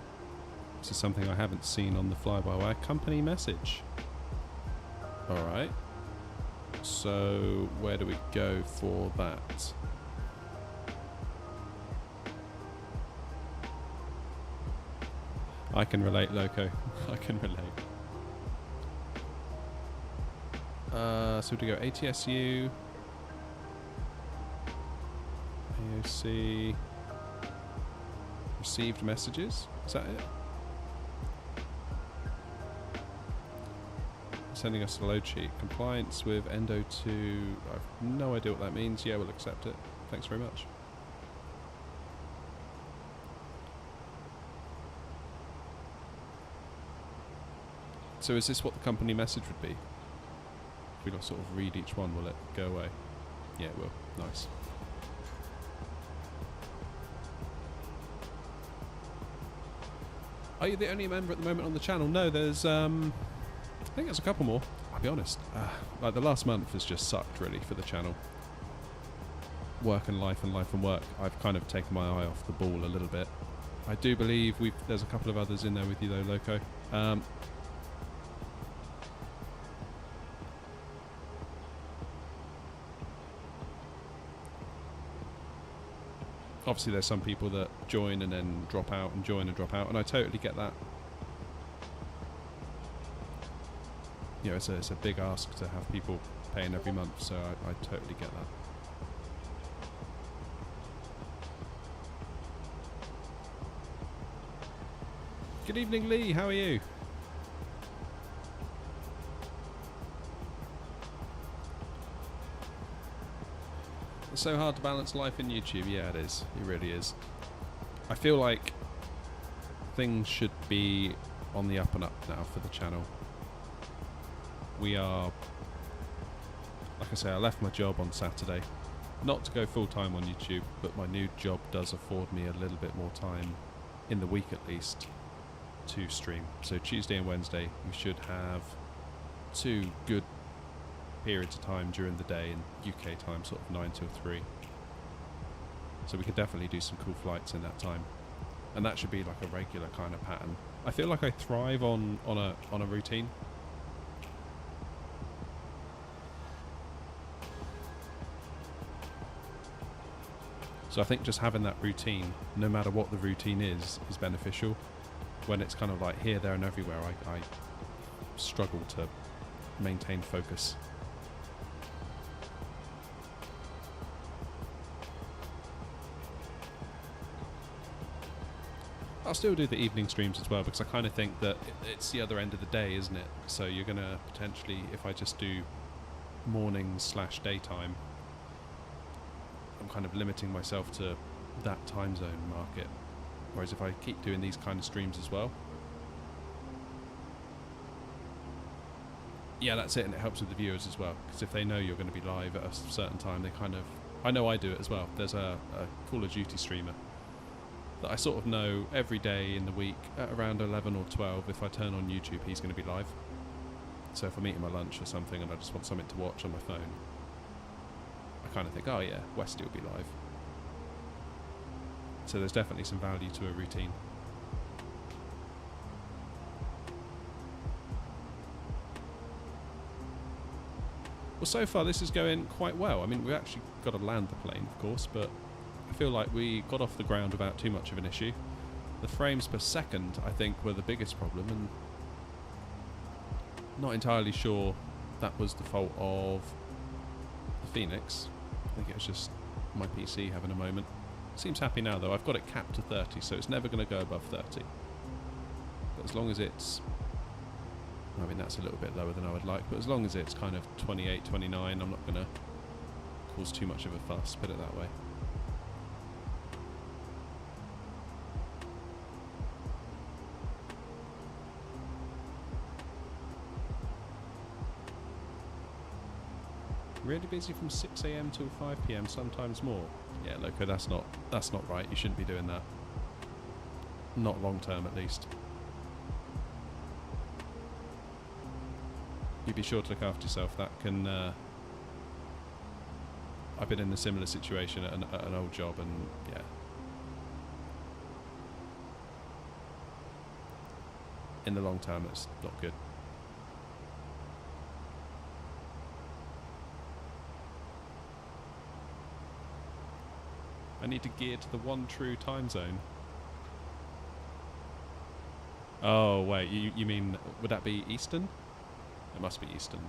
A: This is something I haven't seen on the fly-by-wire. Company message. Alright. So, where do we go for that? I can relate, Loco. I can relate. So do we go ATSU, AOC, received messages? Is that it? Sending us a load sheet. Compliance with Endo 2. I've no idea what that means. Yeah, we'll accept it. Thanks very much. So is this what the company message would be? If we sort of read each one, will it go away? Yeah, it will. Nice. Are you the only member at the moment on the channel? No, there's I think there's a couple more. I'll be honest. Like the last month has just sucked really for the channel. Work and life and life and work. I've kind of taken my eye off the ball a little bit. I do believe there's a couple of others in there with you though, Loco. Obviously there's some people that join and then drop out and join and drop out, and I totally get that. You know, it's a big ask to have people paying every month, so I totally get that. Good evening, Lee, how are you? It's so hard to balance life in YouTube. Yeah, it is. It really is. I feel like things should be on the up and up now for the channel. We are, like I say, I left my job on Saturday. Not to go full-time on YouTube, but my new job does afford me a little bit more time, in the week at least, to stream. So Tuesday and Wednesday, we should have 2 good periods of time during the day in UK time, sort of 9 till 3. So we could definitely do some cool flights in that time, and that should be like a regular kind of pattern. I feel like I thrive on a routine. So I think just having that routine, no matter what the routine is beneficial. When it's kind of like here, there and everywhere, I struggle to maintain focus. I'll still do the evening streams as well, because I kind of think that it's the other end of the day, isn't it? So you're going to potentially, if I just do morning/daytime, I'm kind of limiting myself to that time zone market. Whereas if I keep doing these kind of streams as well, yeah, that's it, and it helps with the viewers as well, because if they know you're going to be live at a certain time, they kind of, I know I do it as well. There's a Call of Duty streamer that I sort of know every day in the week at around 11 or 12, if I turn on YouTube, he's going to be live. So if I'm eating my lunch or something and I just want something to watch on my phone, I kind of think, oh yeah, Westy will be live. So there's definitely some value to a routine. Well, so far this is going quite well. I mean, we actually got to land the plane, of course, but I feel like we got off the ground without too much of an issue. The frames per second, I think, were the biggest problem, and not entirely sure that was the fault of the Fenix. I think it was just my PC having a moment. Seems happy now though. I've got it capped to 30, so it's never going to go above 30. But as long as it's, I mean, that's a little bit lower than I would like, but as long as it's kind of 28, 29, I'm not going to cause too much of a fuss, put it that way. Really busy from 6 AM till 5 PM, sometimes more. Yeah, Loco, that's not right. You shouldn't be doing that. Not long term, at least. you be sure to look after yourself. That can... I've been in a similar situation at an old job, and yeah. In the long term, it's not good. I need to gear to the one true time zone. Oh, wait, you mean, would that be Eastern? It must be Eastern.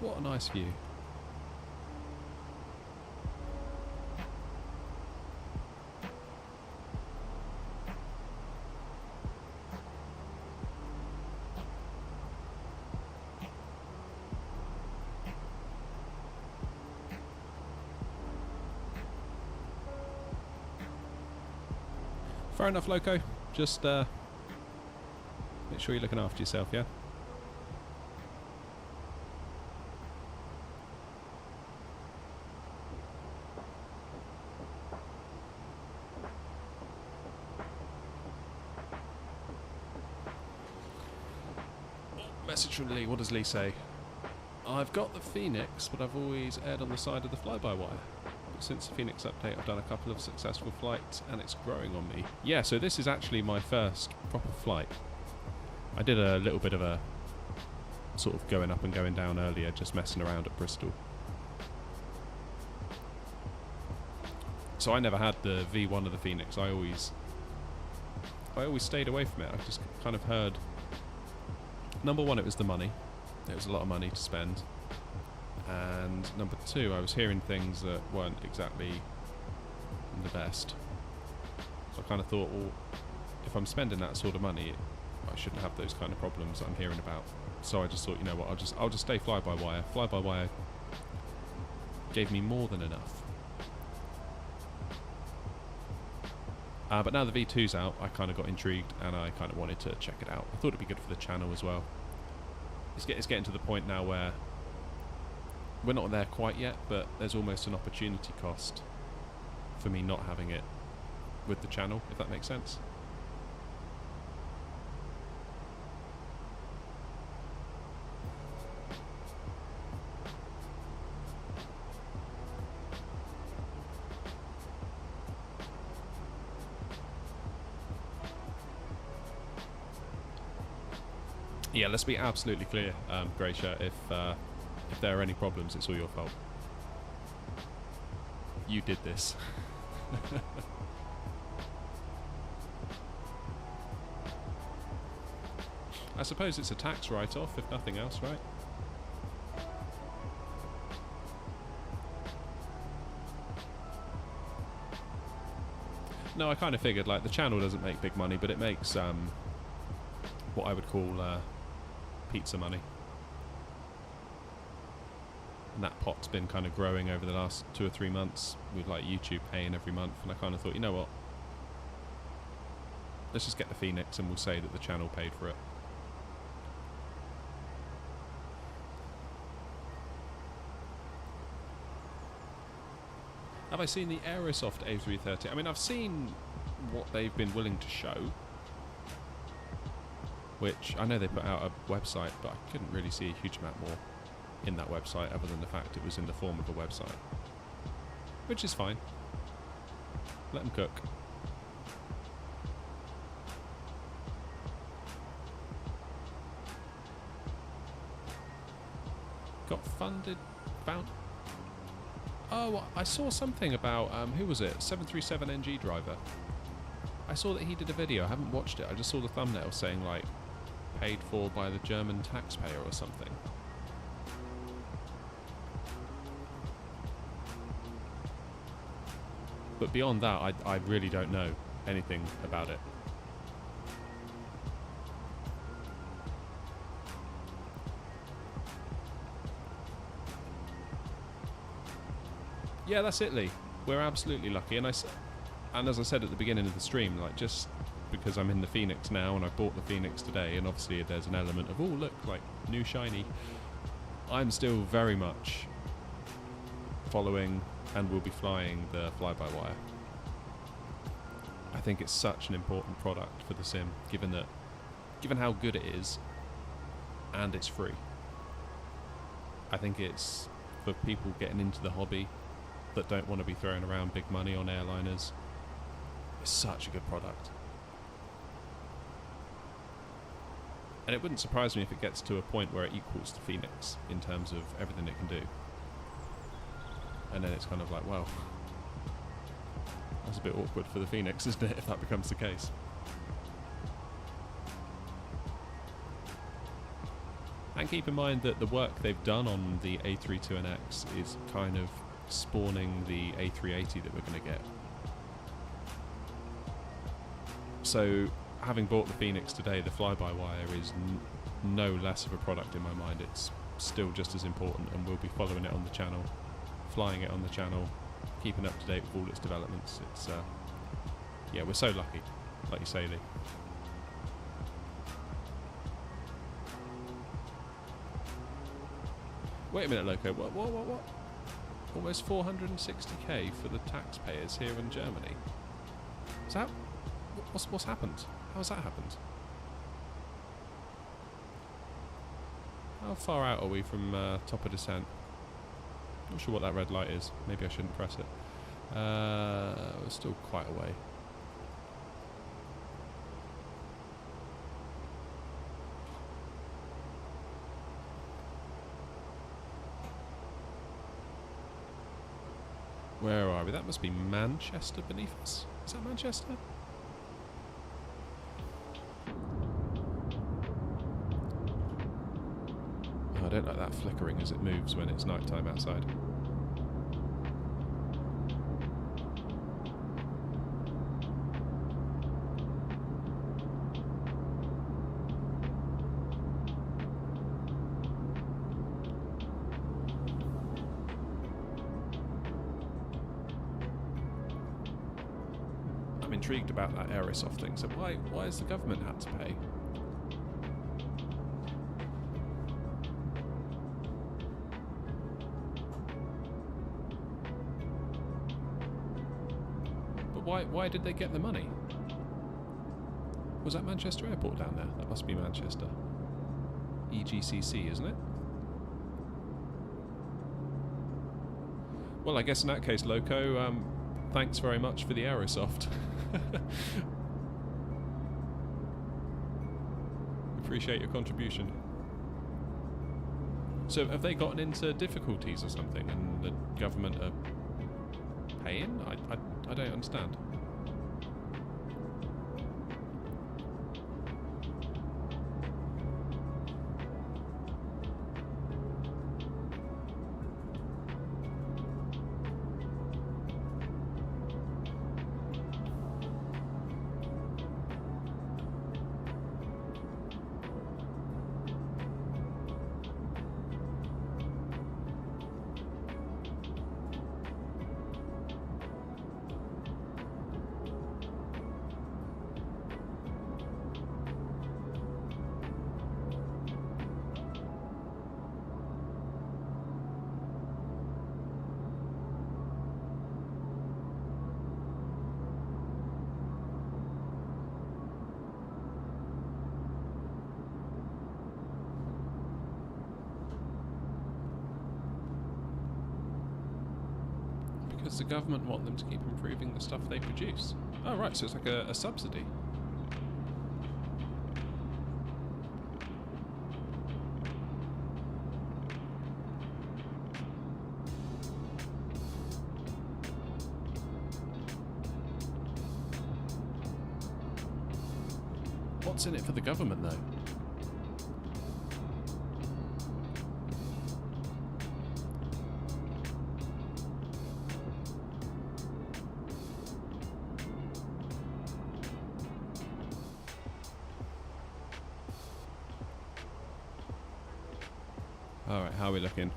A: What a nice view. Fair enough, Loco. Just make sure you're looking after yourself, yeah? Message from Lee. What does Lee say? I've got the Fenix, but I've always erred on the side of the fly-by-wire. But since the Fenix update, I've done a couple of successful flights, and it's growing on me. Yeah, so this is actually my first proper flight. I did a little bit of a sort of going up and going down earlier, just messing around at Bristol. So I never had the V1 of the Fenix. I always stayed away from it. I just kind of heard... Number one, it was the money. It was a lot of money to spend. And number two, I was hearing things that weren't exactly the best. So I kind of thought, well, if I'm spending that sort of money, I shouldn't have those kind of problems that I'm hearing about. So I just thought, you know what, I'll just stay fly-by-wire. Fly-by-wire gave me more than enough. But now the V2's out, I kind of got intrigued and I kind of wanted to check it out. I thought it'd be good for the channel as well. It's getting to the point now where we're not there quite yet, but there's almost an opportunity cost for me not having it with the channel, if that makes sense. Yeah, let's be absolutely clear, Gracia, if there are any problems, it's all your fault. You did this. I suppose it's a tax write-off, if nothing else, right? No, I kind of figured, like, the channel doesn't make big money, but it makes what I would call pizza money. And that pot's been kind of growing over the last 2 or 3 months with like YouTube paying every month, and I kind of thought, you know what, let's just get the Fenix and we'll say that the channel paid for it. Have I seen the Aerosoft A320? I mean, I've seen what they've been willing to show, which I know they put out a website, but I couldn't really see a huge amount more in that website other than the fact it was in the form of a website, which is fine. Let them cook. Got Oh, I saw something about, who was it? 737NG driver. I saw that he did a video. I haven't watched it. I just saw the thumbnail saying, like, paid for by the German taxpayer or something. But beyond that, I really don't know anything about it. Yeah, that's it, Lee. We're absolutely lucky, and as I said at the beginning of the stream, like, just because I'm in the Fenix now and I bought the Fenix today, and obviously there's an element of, oh look, like new shiny, I'm still very much following and will be flying the fly-by-wire. I think it's such an important product for the sim, given how good it is, and it's free. I think it's for people getting into the hobby that don't want to be throwing around big money on airliners. It's such a good product. And it wouldn't surprise me if it gets to a point where it equals the Fenix in terms of everything it can do. And then it's kind of like, well, that's a bit awkward for the Fenix, isn't it, if that becomes the case. And keep in mind that the work they've done on the A320X is kind of spawning the A380 that we're going to get. So, having bought the Fenix today, the fly-by-wire is no less of a product in my mind. It's still just as important, and we'll be following it on the channel, flying it on the channel, keeping up to date with all its developments. It's yeah, we're so lucky, like you say, Lee. Wait a minute, Loco. What? Almost 460k for the taxpayers here in Germany. Is that... What's happened? How's that happened? How far out are we from top of descent? Not sure what that red light is. Maybe I shouldn't press it. We're still quite a way. Where are we? That must be Manchester beneath us. Is that Manchester? Oh, I don't like that flickering as it moves when it's night time outside. Intrigued about that Aerosoft thing. So why has the government had to pay? But why did they get the money? Was that Manchester Airport down there? That must be Manchester. EGCC, isn't it? Well, I guess in that case, Loco, thanks very much for the Aerosoft. Appreciate your contribution. So have they gotten into difficulties or something and the government are paying? I don't understand. Because the government want them to keep improving the stuff they produce. Oh right, so it's like a subsidy. What's in it for the government, though? Alright, how are we looking?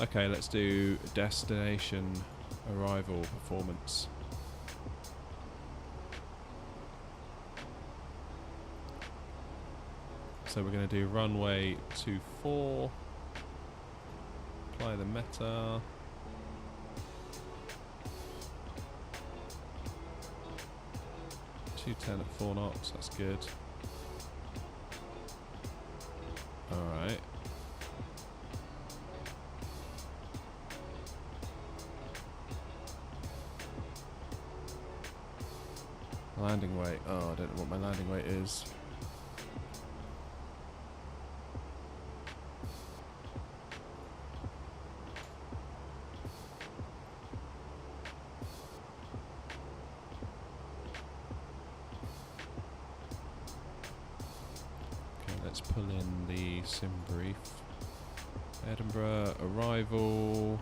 A: Okay, let's do destination arrival performance. So we're going to do runway 24. Apply the meta. .210 at 4 knots, that's good. Alright. Landing weight. Oh, I don't know what my landing weight is. Okay, let's pull in the sim brief. Edinburgh arrival.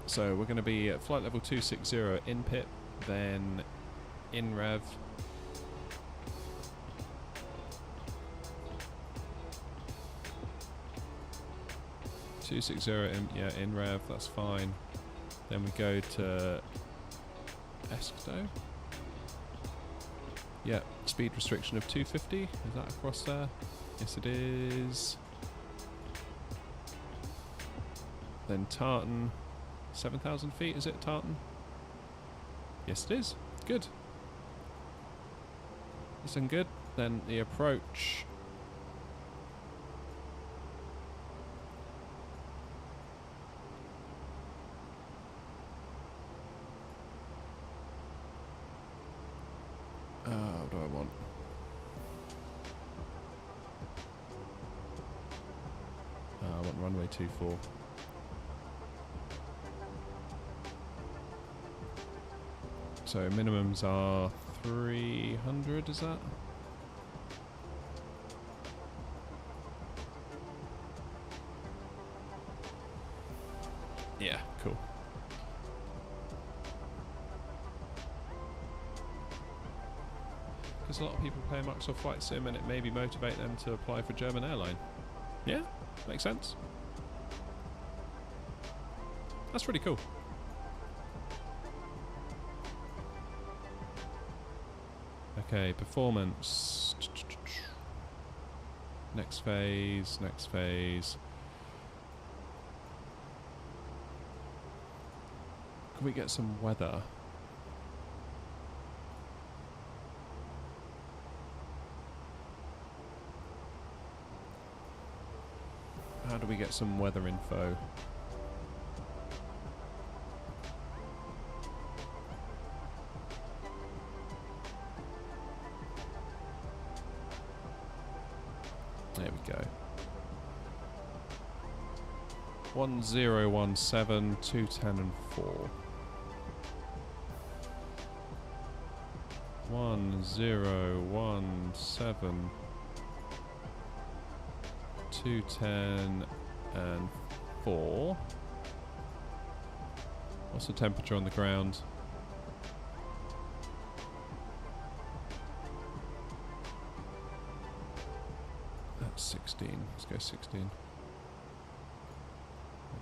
A: So we're going to be at flight level 260 in pit, then in rev. In rev, that's fine. Then we go to Escto. Yeah, speed restriction of 250. Is that across there? Yes, it is. Then Tartan. 7,000 feet, is it, Tartan? Yes, it is. Good. Looking good. Then the approach. What do I want? I want runway 24. So minimums are 300, is that? Yeah, cool. Because a lot of people play Microsoft Flight Sim and it maybe motivate them to apply for German airline. Yeah, makes sense. That's really cool. Okay, performance. Next phase, next phase. Can we get some weather? How do we get some weather info? There we go. 1017, 210 and 4. 1017, 210 and 4. What's the temperature on the ground? That's 16. Let's go 16.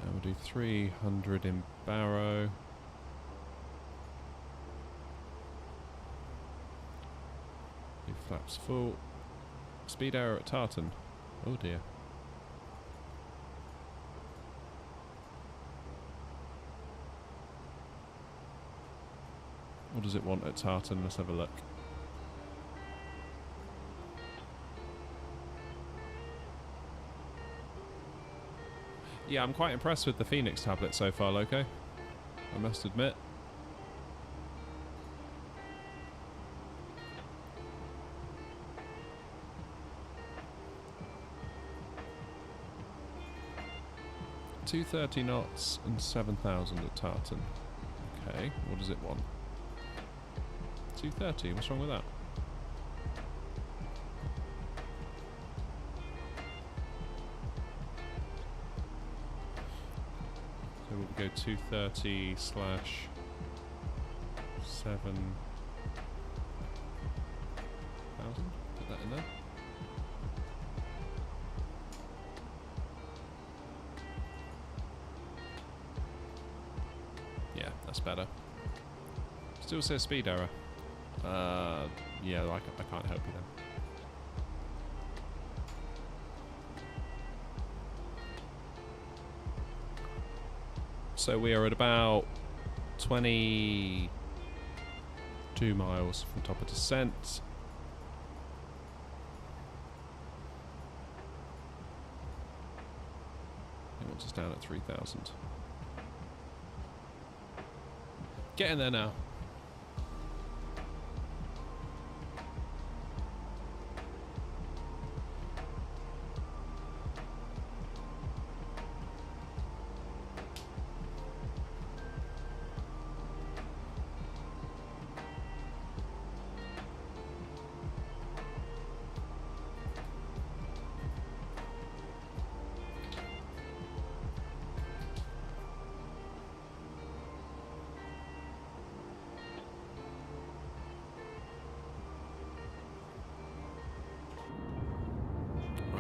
A: And we'll do 300 in Barrow. Do flaps full. Speed error at Tartan. Oh dear. What does it want at Tartan? Let's have a look. Yeah, I'm quite impressed with the Fenix tablet so far, Loco. I must admit. .230 knots and 7,000 at Tartan. Okay, what does it want? 230, what's wrong with that? So we'll go 230 slash 7,000. Put that in there. Yeah, that's better. Still says speed error. Yeah, I can't help you then. So we are at about 22 miles from top of descent. It wants us down at 3,000. Get in there now.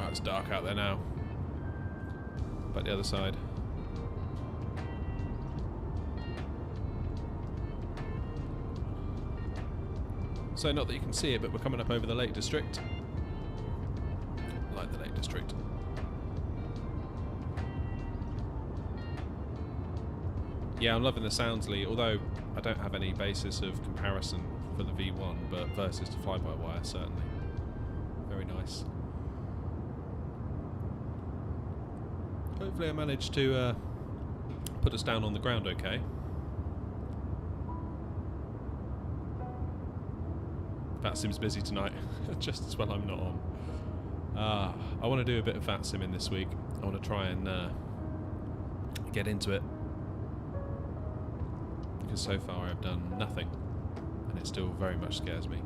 A: It's dark out there now. But the other side. So not that you can see it, but we're coming up over the Lake District. I like the Lake District. Yeah, I'm loving the sounds, Lee, although I don't have any basis of comparison for the V1, but versus the fly-by-wire, certainly. Very nice. Hopefully I managed to put us down on the ground okay. VATSIM's busy tonight, just as well I'm not on. I want to do a bit of VATSIM in this week. I want to try and get into it. Because so far I've done nothing, and it still very much scares me.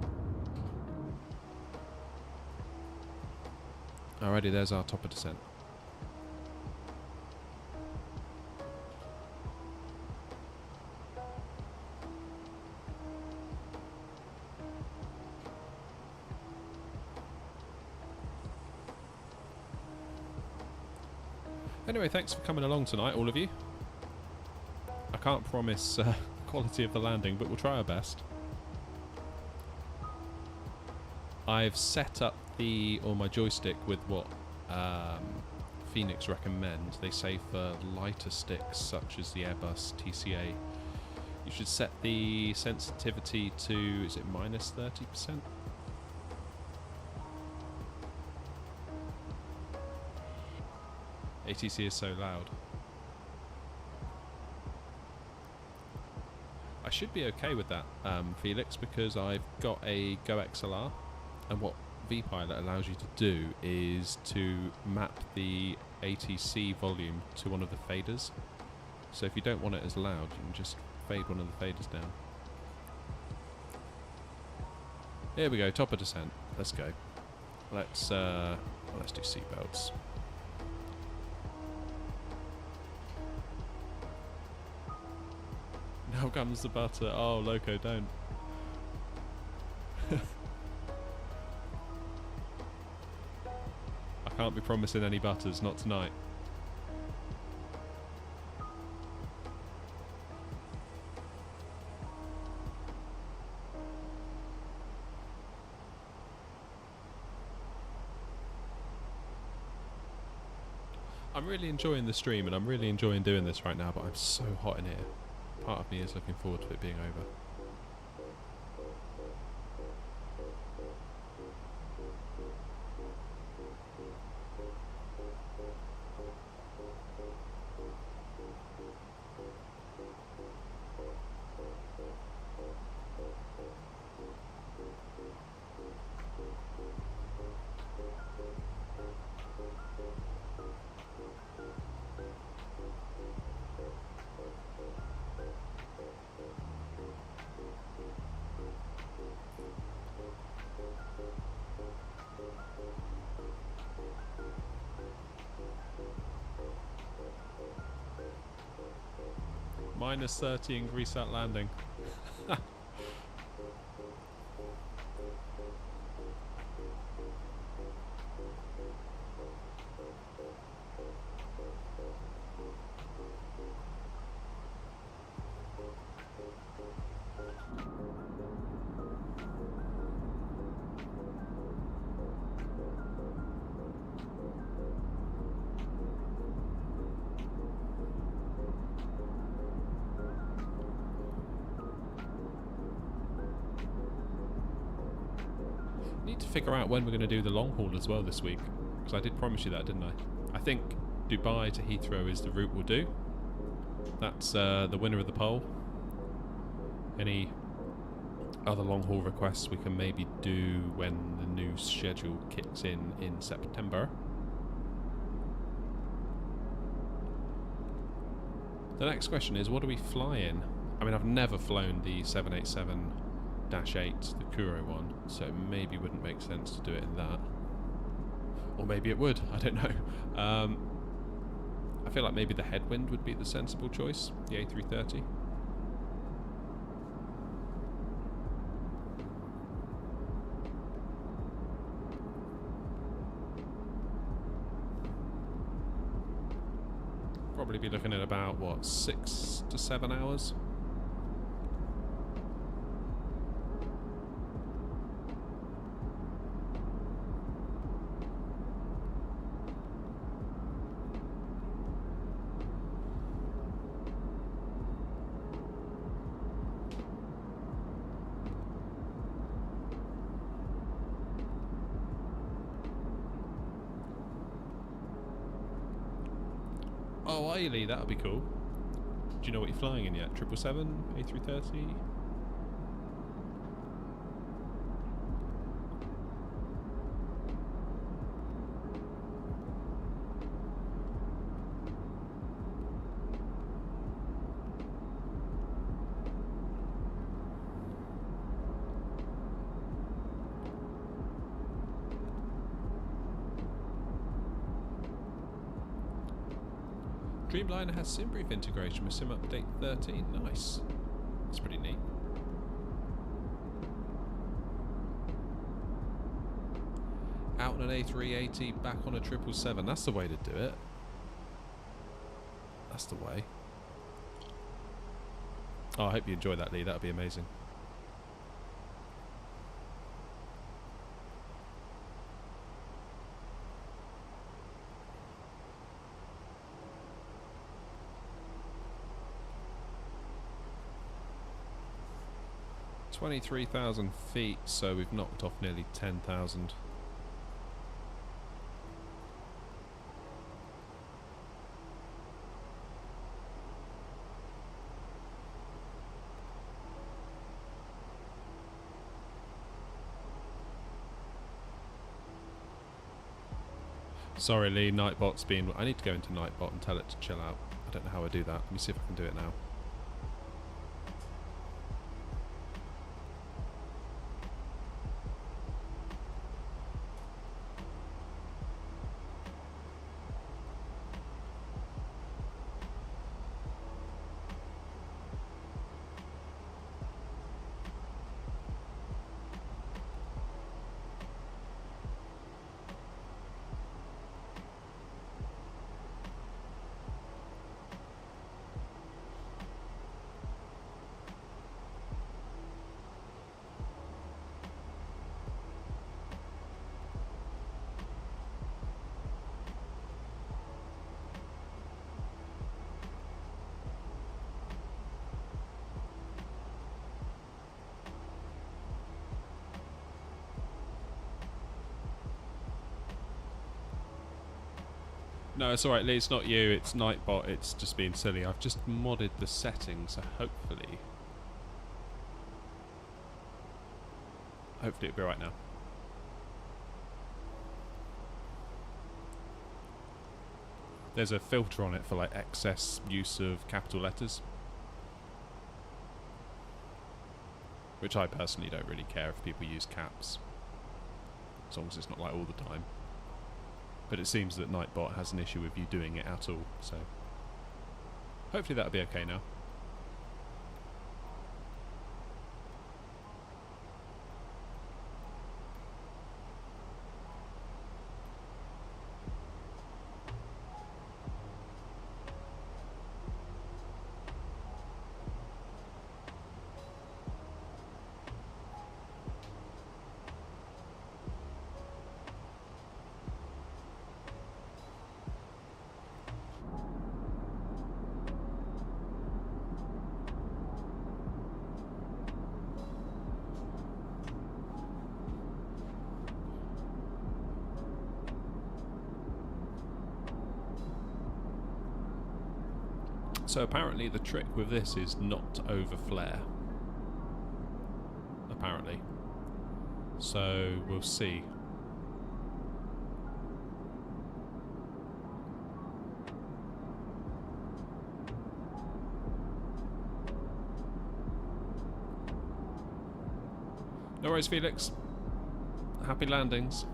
A: Alrighty, there's our top of descent. Anyway, thanks for coming along tonight, all of you. I can't promise quality of the landing, but we'll try our best. I've set up my joystick with what Fenix recommend. They say for lighter sticks, such as the Airbus TCA, you should set the sensitivity to, is it minus 30%? ATC is so loud. I should be okay with that, Felix, because I've got a Go XLR, and what vPilot allows you to do is to map the ATC volume to one of the faders. So if you don't want it as loud, you can just fade one of the faders down. Here we go, top of descent. Let's go. Let's do seatbelts. Now comes the butter. Oh, Loco, don't. I can't be promising any butters, not tonight. I'm really enjoying the stream and I'm really enjoying doing this right now, but I'm so hot in here. Part of me is looking forward to it being over. Minus 30 in Greaseout Landing. Need to figure out when we're going to do the long haul as well this week, because I did promise you that, didn't I? I think Dubai to Heathrow is the route we'll do. That's the winner of the poll. Any other long haul requests we can maybe do when the new schedule kicks in September. The next question is, what do we fly in? I mean, I've never flown the 787-8, the Kuro one, so it maybe wouldn't make sense to do it in that. Or maybe it would, I don't know. I feel like maybe the Headwind would be the sensible choice, the A330. Probably be looking at about, what, 6 to 7 hours? Oh, are you, Lee? That would be cool. Do you know what you're flying in yet? 777? A330? Dreamliner has SimBrief integration with Sim Update 13. Nice. That's pretty neat. Out on an A380, back on a 777. That's the way to do it. That's the way. Oh, I hope you enjoy that, Lee. That would be amazing. $23,000 feet, so we've knocked off nearly 10,000. Sorry, Lee, Nightbot's been... I need to go into Nightbot and tell it to chill out. I don't know how I do that. Let me see if I can do it now. No, it's alright, Lee, it's not you, it's Nightbot, it's just being silly. I've just modded the settings, so hopefully it'll be right now. There's a filter on it for like excess use of capital letters, which I personally don't really care if people use caps, as long as it's not like all the time. But it seems that Nightbot has an issue with you doing it at all, so hopefully that'll be okay now. So apparently the trick with this is not to over flare. Apparently. So we'll see. No worries, Felix. Happy landings.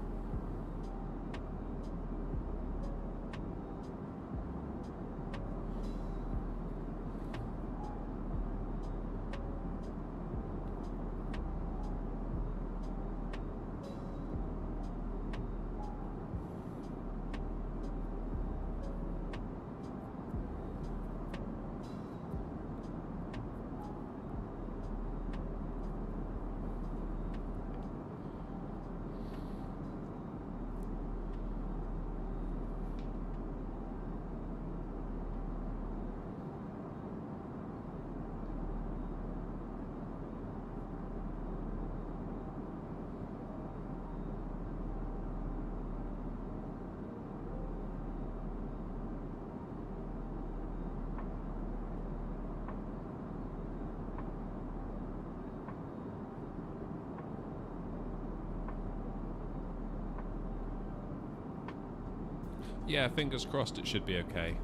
A: Yeah, fingers crossed it should be okay.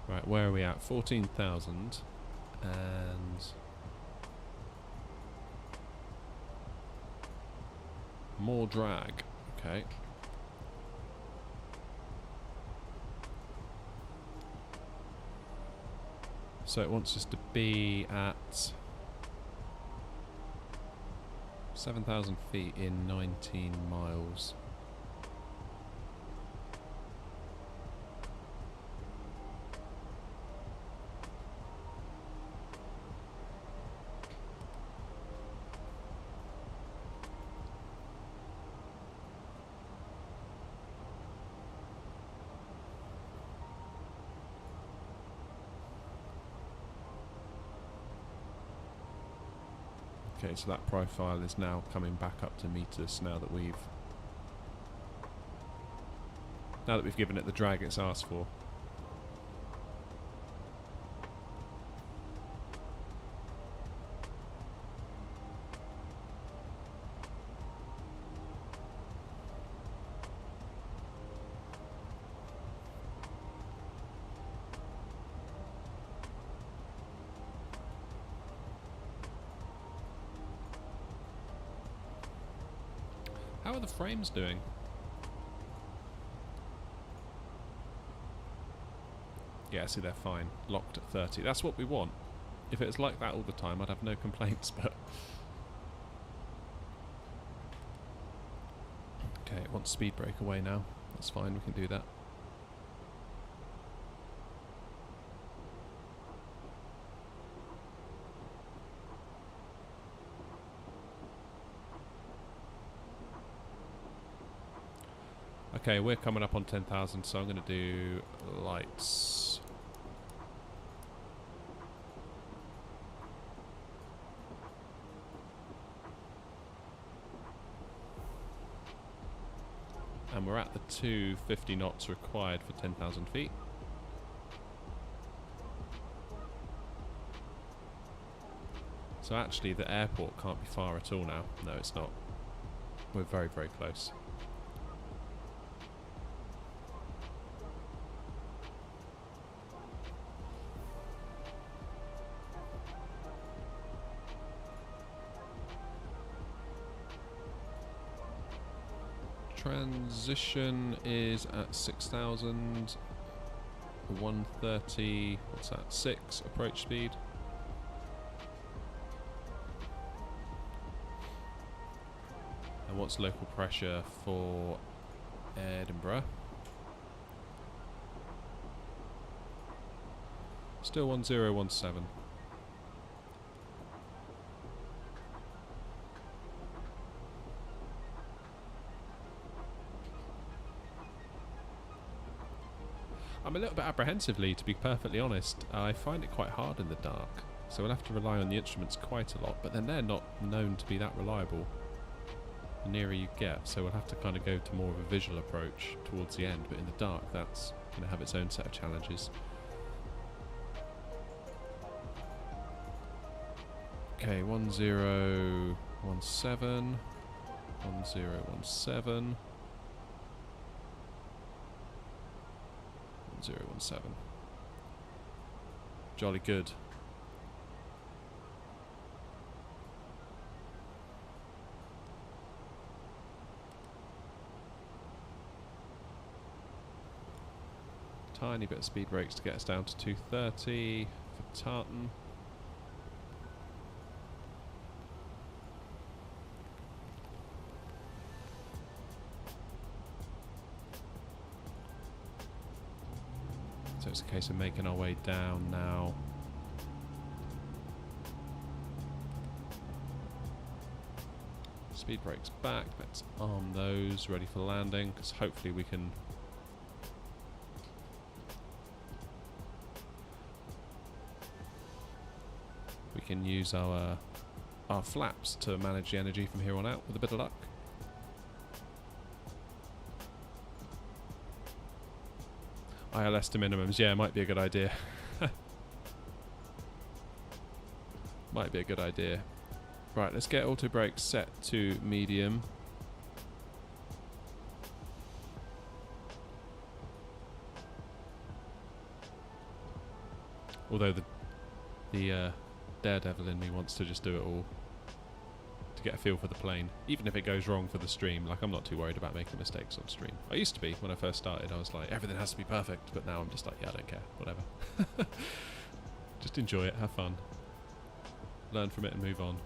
A: Right, where are we at? 14,000 and more drag. Okay. So it wants us to be at 7,000 feet in 19 miles. Okay, so that profile is now coming back up to meet us now that we've given it the drag it's asked for. How are the frames doing? Yeah, see, they're fine. Locked at 30. That's what we want. If it's like that all the time, I'd have no complaints, but... Okay, it wants speed brake away now. That's fine, we can do that. Okay, we're coming up on 10,000, so I'm going to do lights. And we're at the 250 knots required for 10,000 feet. So actually the airport can't be far at all now. No, it's not. We're very, very close. Transition is at 6,000, 130, what's that, 6 approach speed. And what's local pressure for Edinburgh? Still 1017. I'm a little bit apprehensively, to be perfectly honest. I find it quite hard in the dark, so we'll have to rely on the instruments quite a lot, but then they're not known to be that reliable. the nearer you get. So we'll have to kind of go to more of a visual approach towards the end, but in the dark that's going to have its own set of challenges. Okay, 1017, 1017, 1017. Jolly good. Tiny bit of speed brakes to get us down to 230 for Tartan. So it's a case of making our way down now. Speed brakes back, let's arm those, ready for landing, because hopefully we can use our flaps to manage the energy from here on out with a bit of luck. ILS to minimums, yeah, might be a good idea. Might be a good idea. Right, let's get auto brakes set to medium. Although the daredevil in me wants to just do it all to get a feel for the plane, even if it goes wrong for the stream. Like, I'm not too worried about making mistakes on stream. I used to be when I first started. I was like, everything has to be perfect, but now I'm just like, yeah, I don't care, whatever. Just enjoy it, have fun, learn from it and move on.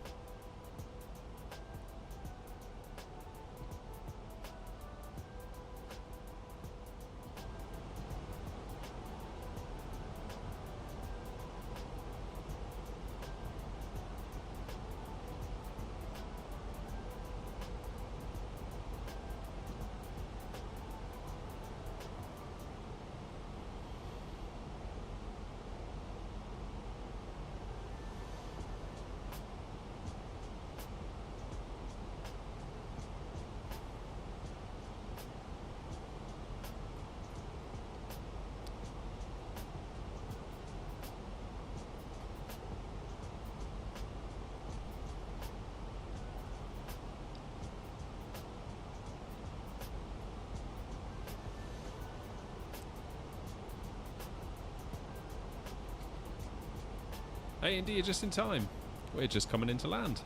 A: Hey, indeed, you're just in time. We're just coming into land.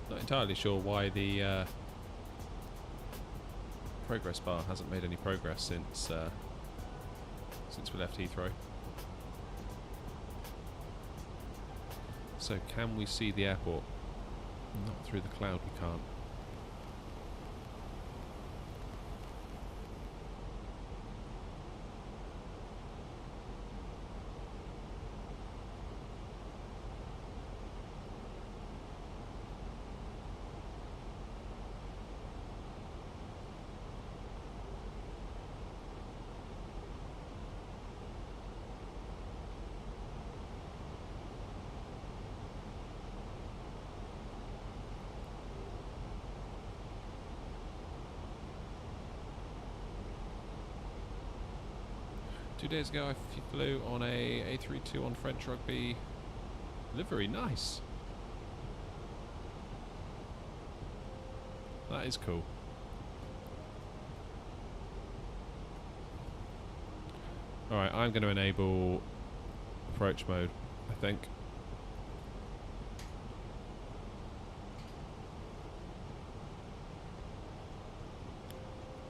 A: Not entirely sure why the progress bar hasn't made any progress since we left Heathrow. So, can we see the airport? Not through the cloud, we can't. Two days ago I flew on a A321 French rugby livery. Nice. That is cool. Alright, I'm going to enable approach mode, I think.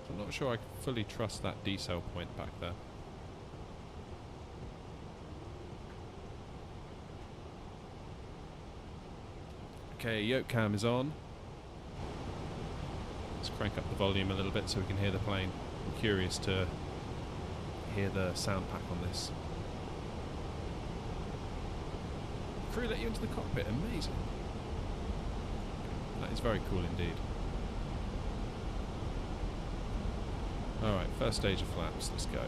A: I'm not sure I fully trust that decel point back there. Okay, yoke cam is on. Let's crank up the volume a little bit so we can hear the plane. I'm curious to hear the sound pack on this. Crew let you into the cockpit, amazing. That is very cool indeed. Alright, first stage of flaps, let's go.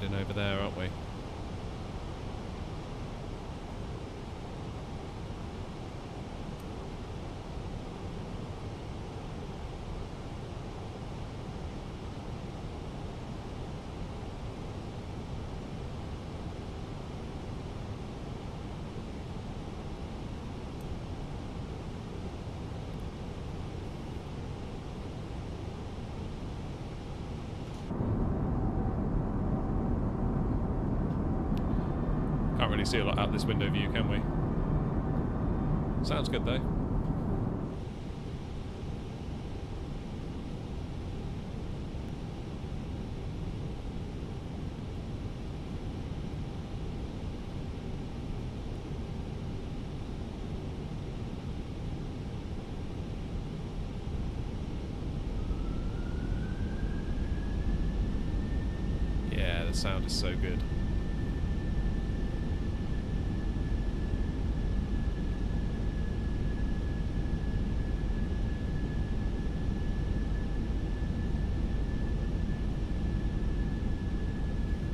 A: heading over there, aren't we? Can't really see a lot out this window view, can we? Sounds good though. Yeah, the sound is so good.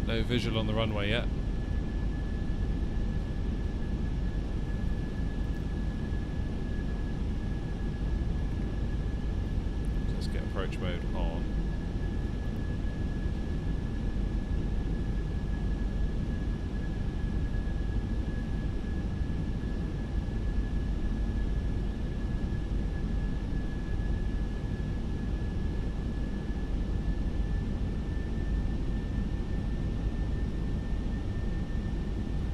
A: No visual on the runway yet. So let's get approach mode on.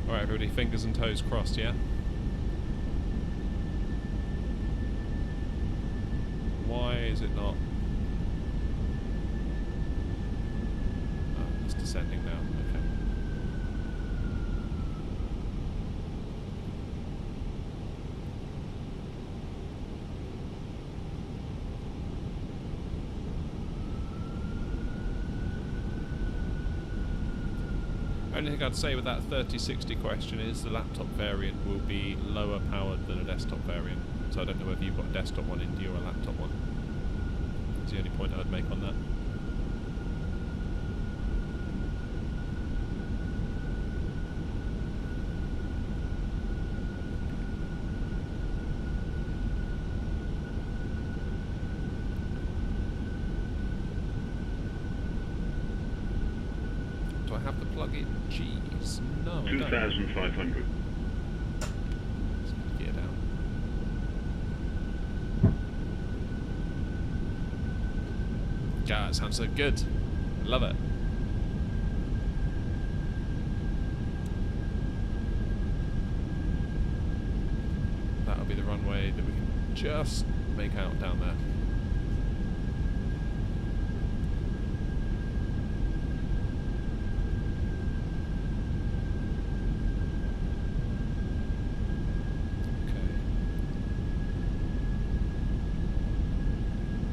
A: Alright everybody, fingers and toes crossed, yeah? Why is it not? Oh, it's descending now, okay. Only thing I'd say with that 3060 question is the laptop variant will be lower powered than a desktop variant. So I don't know whether you've got a desktop one in you or a laptop one. That's the only point I'd make on that. Do I have the plug-in? Jeez, no, I don't.
F: 2,500.
A: Let's get gear down. God, it sounds so good. I love it. That'll be the runway that we can just make out down there.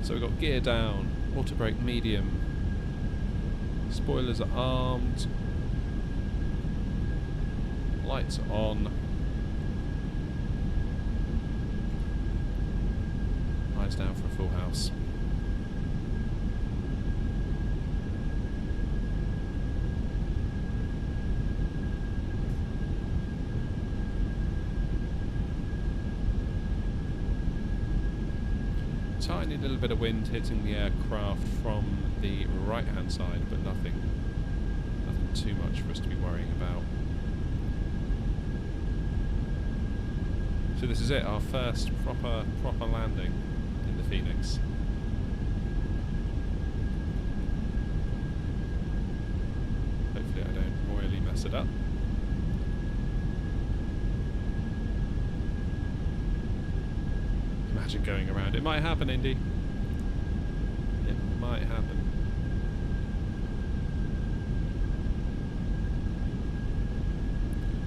A: So we've got gear down, auto brake medium, spoilers are armed, lights are on, eyes down for a full house. Tiny little bit of wind hitting the aircraft from the right hand side, but nothing too much for us to be worrying about. So this is it, our first proper landing in the Fenix. Hopefully I don't royally mess it up. Imagine going around. It might happen, Indy. It might happen.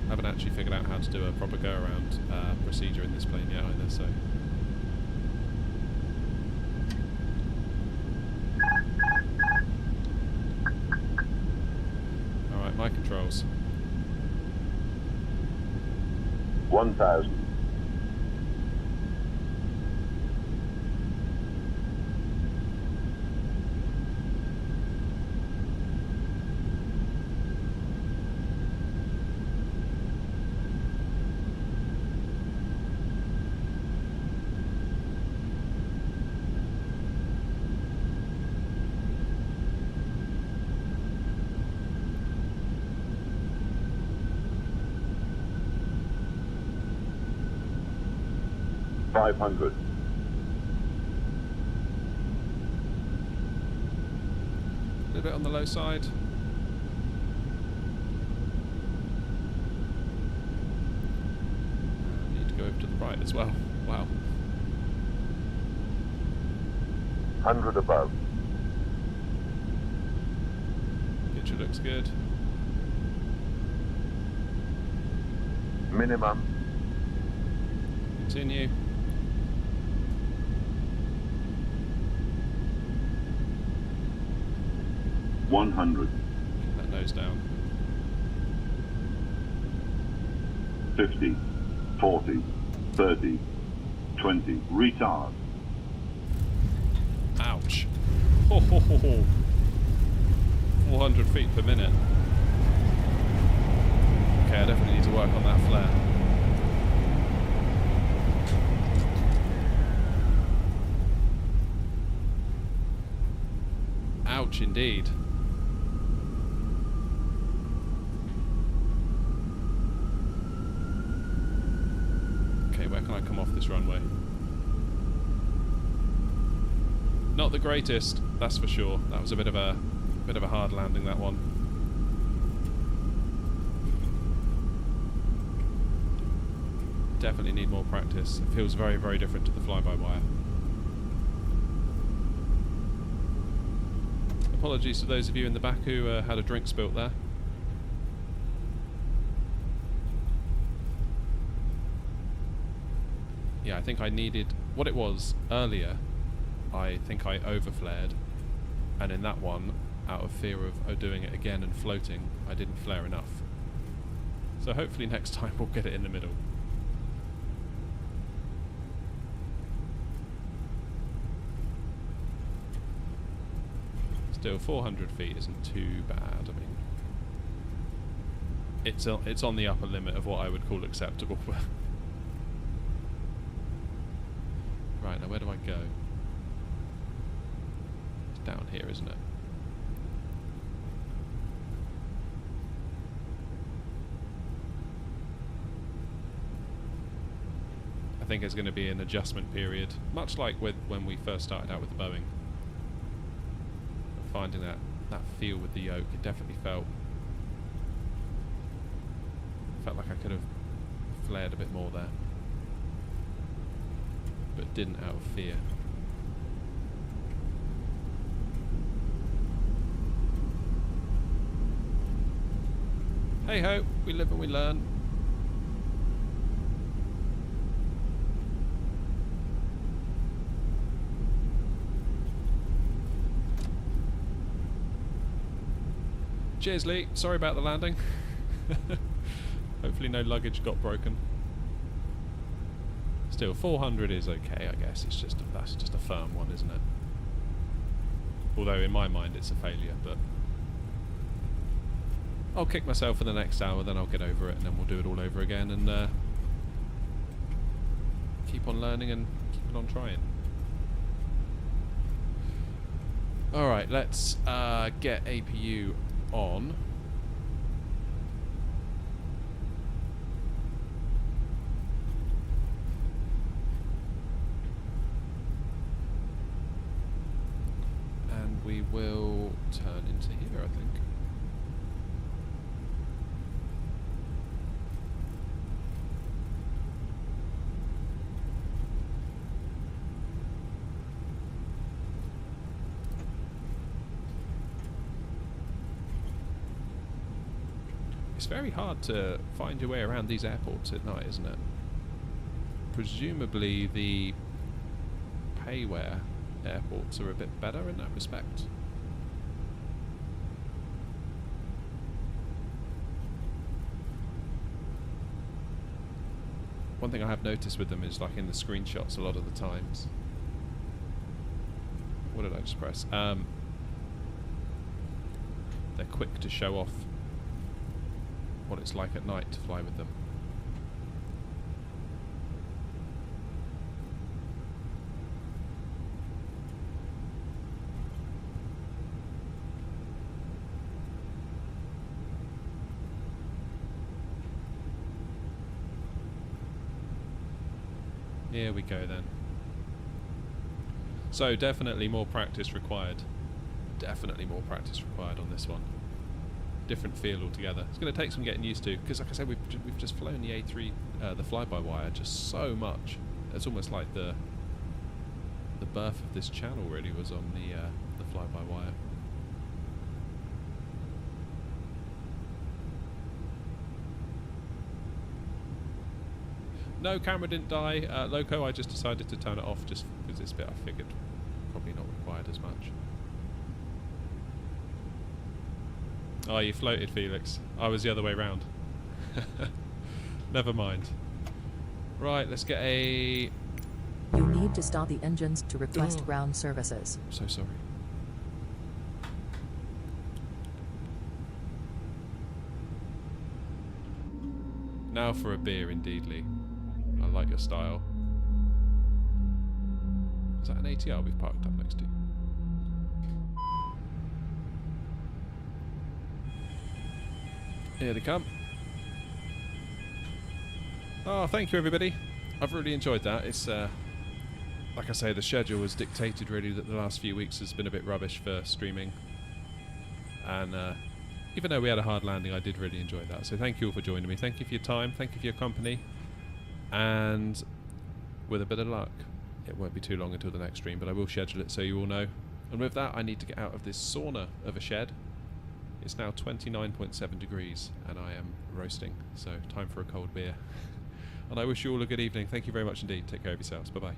A: I haven't actually figured out how to do a proper go-around procedure in this plane yet either, so... Alright, my controls.
F: 1,000. 500.
A: A little bit on the low side. Need to go over to the right as well. Wow.
F: 100 above.
A: Picture looks good.
F: Minimum.
A: Continue.
F: $100.
A: Keep that nose down.
F: 50, 40, 30, 20. Retard.
A: Ouch. Ho, ho, ho, ho. 400 feet per minute. Okay, I definitely need to work on that flare. Ouch, indeed. Okay, where can I come off this runway? Not the greatest, that's for sure. That was a bit of a hard landing, that one. Definitely need more practice. It feels very, very different to the fly-by-wire. Apologies to those of you in the back who had a drink spilt there. Yeah, I think I needed... What it was earlier, I think I overflared, and in that one, out of fear of doing it again and floating, I didn't flare enough. So hopefully next time we'll get it in the middle. Still, 400 feet isn't too bad. I mean, it's on the upper limit of what I would call acceptable. Right, now where do I go? It's down here, isn't it? I think it's going to be an adjustment period, much like when we first started out with the Boeing. Finding that feel with the yoke, it definitely felt like I could have flared a bit more there, but didn't out of fear. Hey ho, we live and we learn. Cheers, Lee. Sorry about the landing. Hopefully no luggage got broken. Still, 400 is okay, I guess. It's just that's just a firm one, isn't it? Although in my mind it's a failure, but I'll kick myself for the next hour, then I'll get over it, and then we'll do it all over again, and keep on learning and keep on trying. All right, let's get APU on. And we will turn into here, I think. It's very hard to find your way around these airports at night, isn't it? Presumably the payware airports are a bit better in that respect. One thing I have noticed with them is, like, in the screenshots a lot of the times. What did I just press? They're quick to show off what it's like at night to fly with them. Here we go then. So definitely more practice required. Definitely more practice required on this one. Different feel altogether. It's going to take some getting used to because, like I said, we've just flown the A3, the fly-by-wire, just so much. It's almost like the birth of this channel really was on the fly-by-wire. No, camera didn't die. Loco, I just decided to turn it off just because this bit I figured probably not required as much. Oh, you floated, Felix. I was the other way round. Never mind. Right, let's get a...
C: You need to stop the engines to request ground services.
A: I'm so sorry. Now for a beer, indeedly. I like your style. Is that an ATR we've parked up next to? Here they come. Oh, thank you everybody. I've really enjoyed that. It's like I say, the schedule has dictated really that the last few weeks has been a bit rubbish for streaming. And even though we had a hard landing, I did really enjoy that. So thank you all for joining me. Thank you for your time. Thank you for your company. And with a bit of luck, it won't be too long until the next stream, but I will schedule it so you all know. And with that, I need to get out of this sauna of a shed. It's now 29.7 degrees and I am roasting, so time for a cold beer. And I wish you all a good evening. Thank you very much indeed. Take care of yourselves. Bye-bye.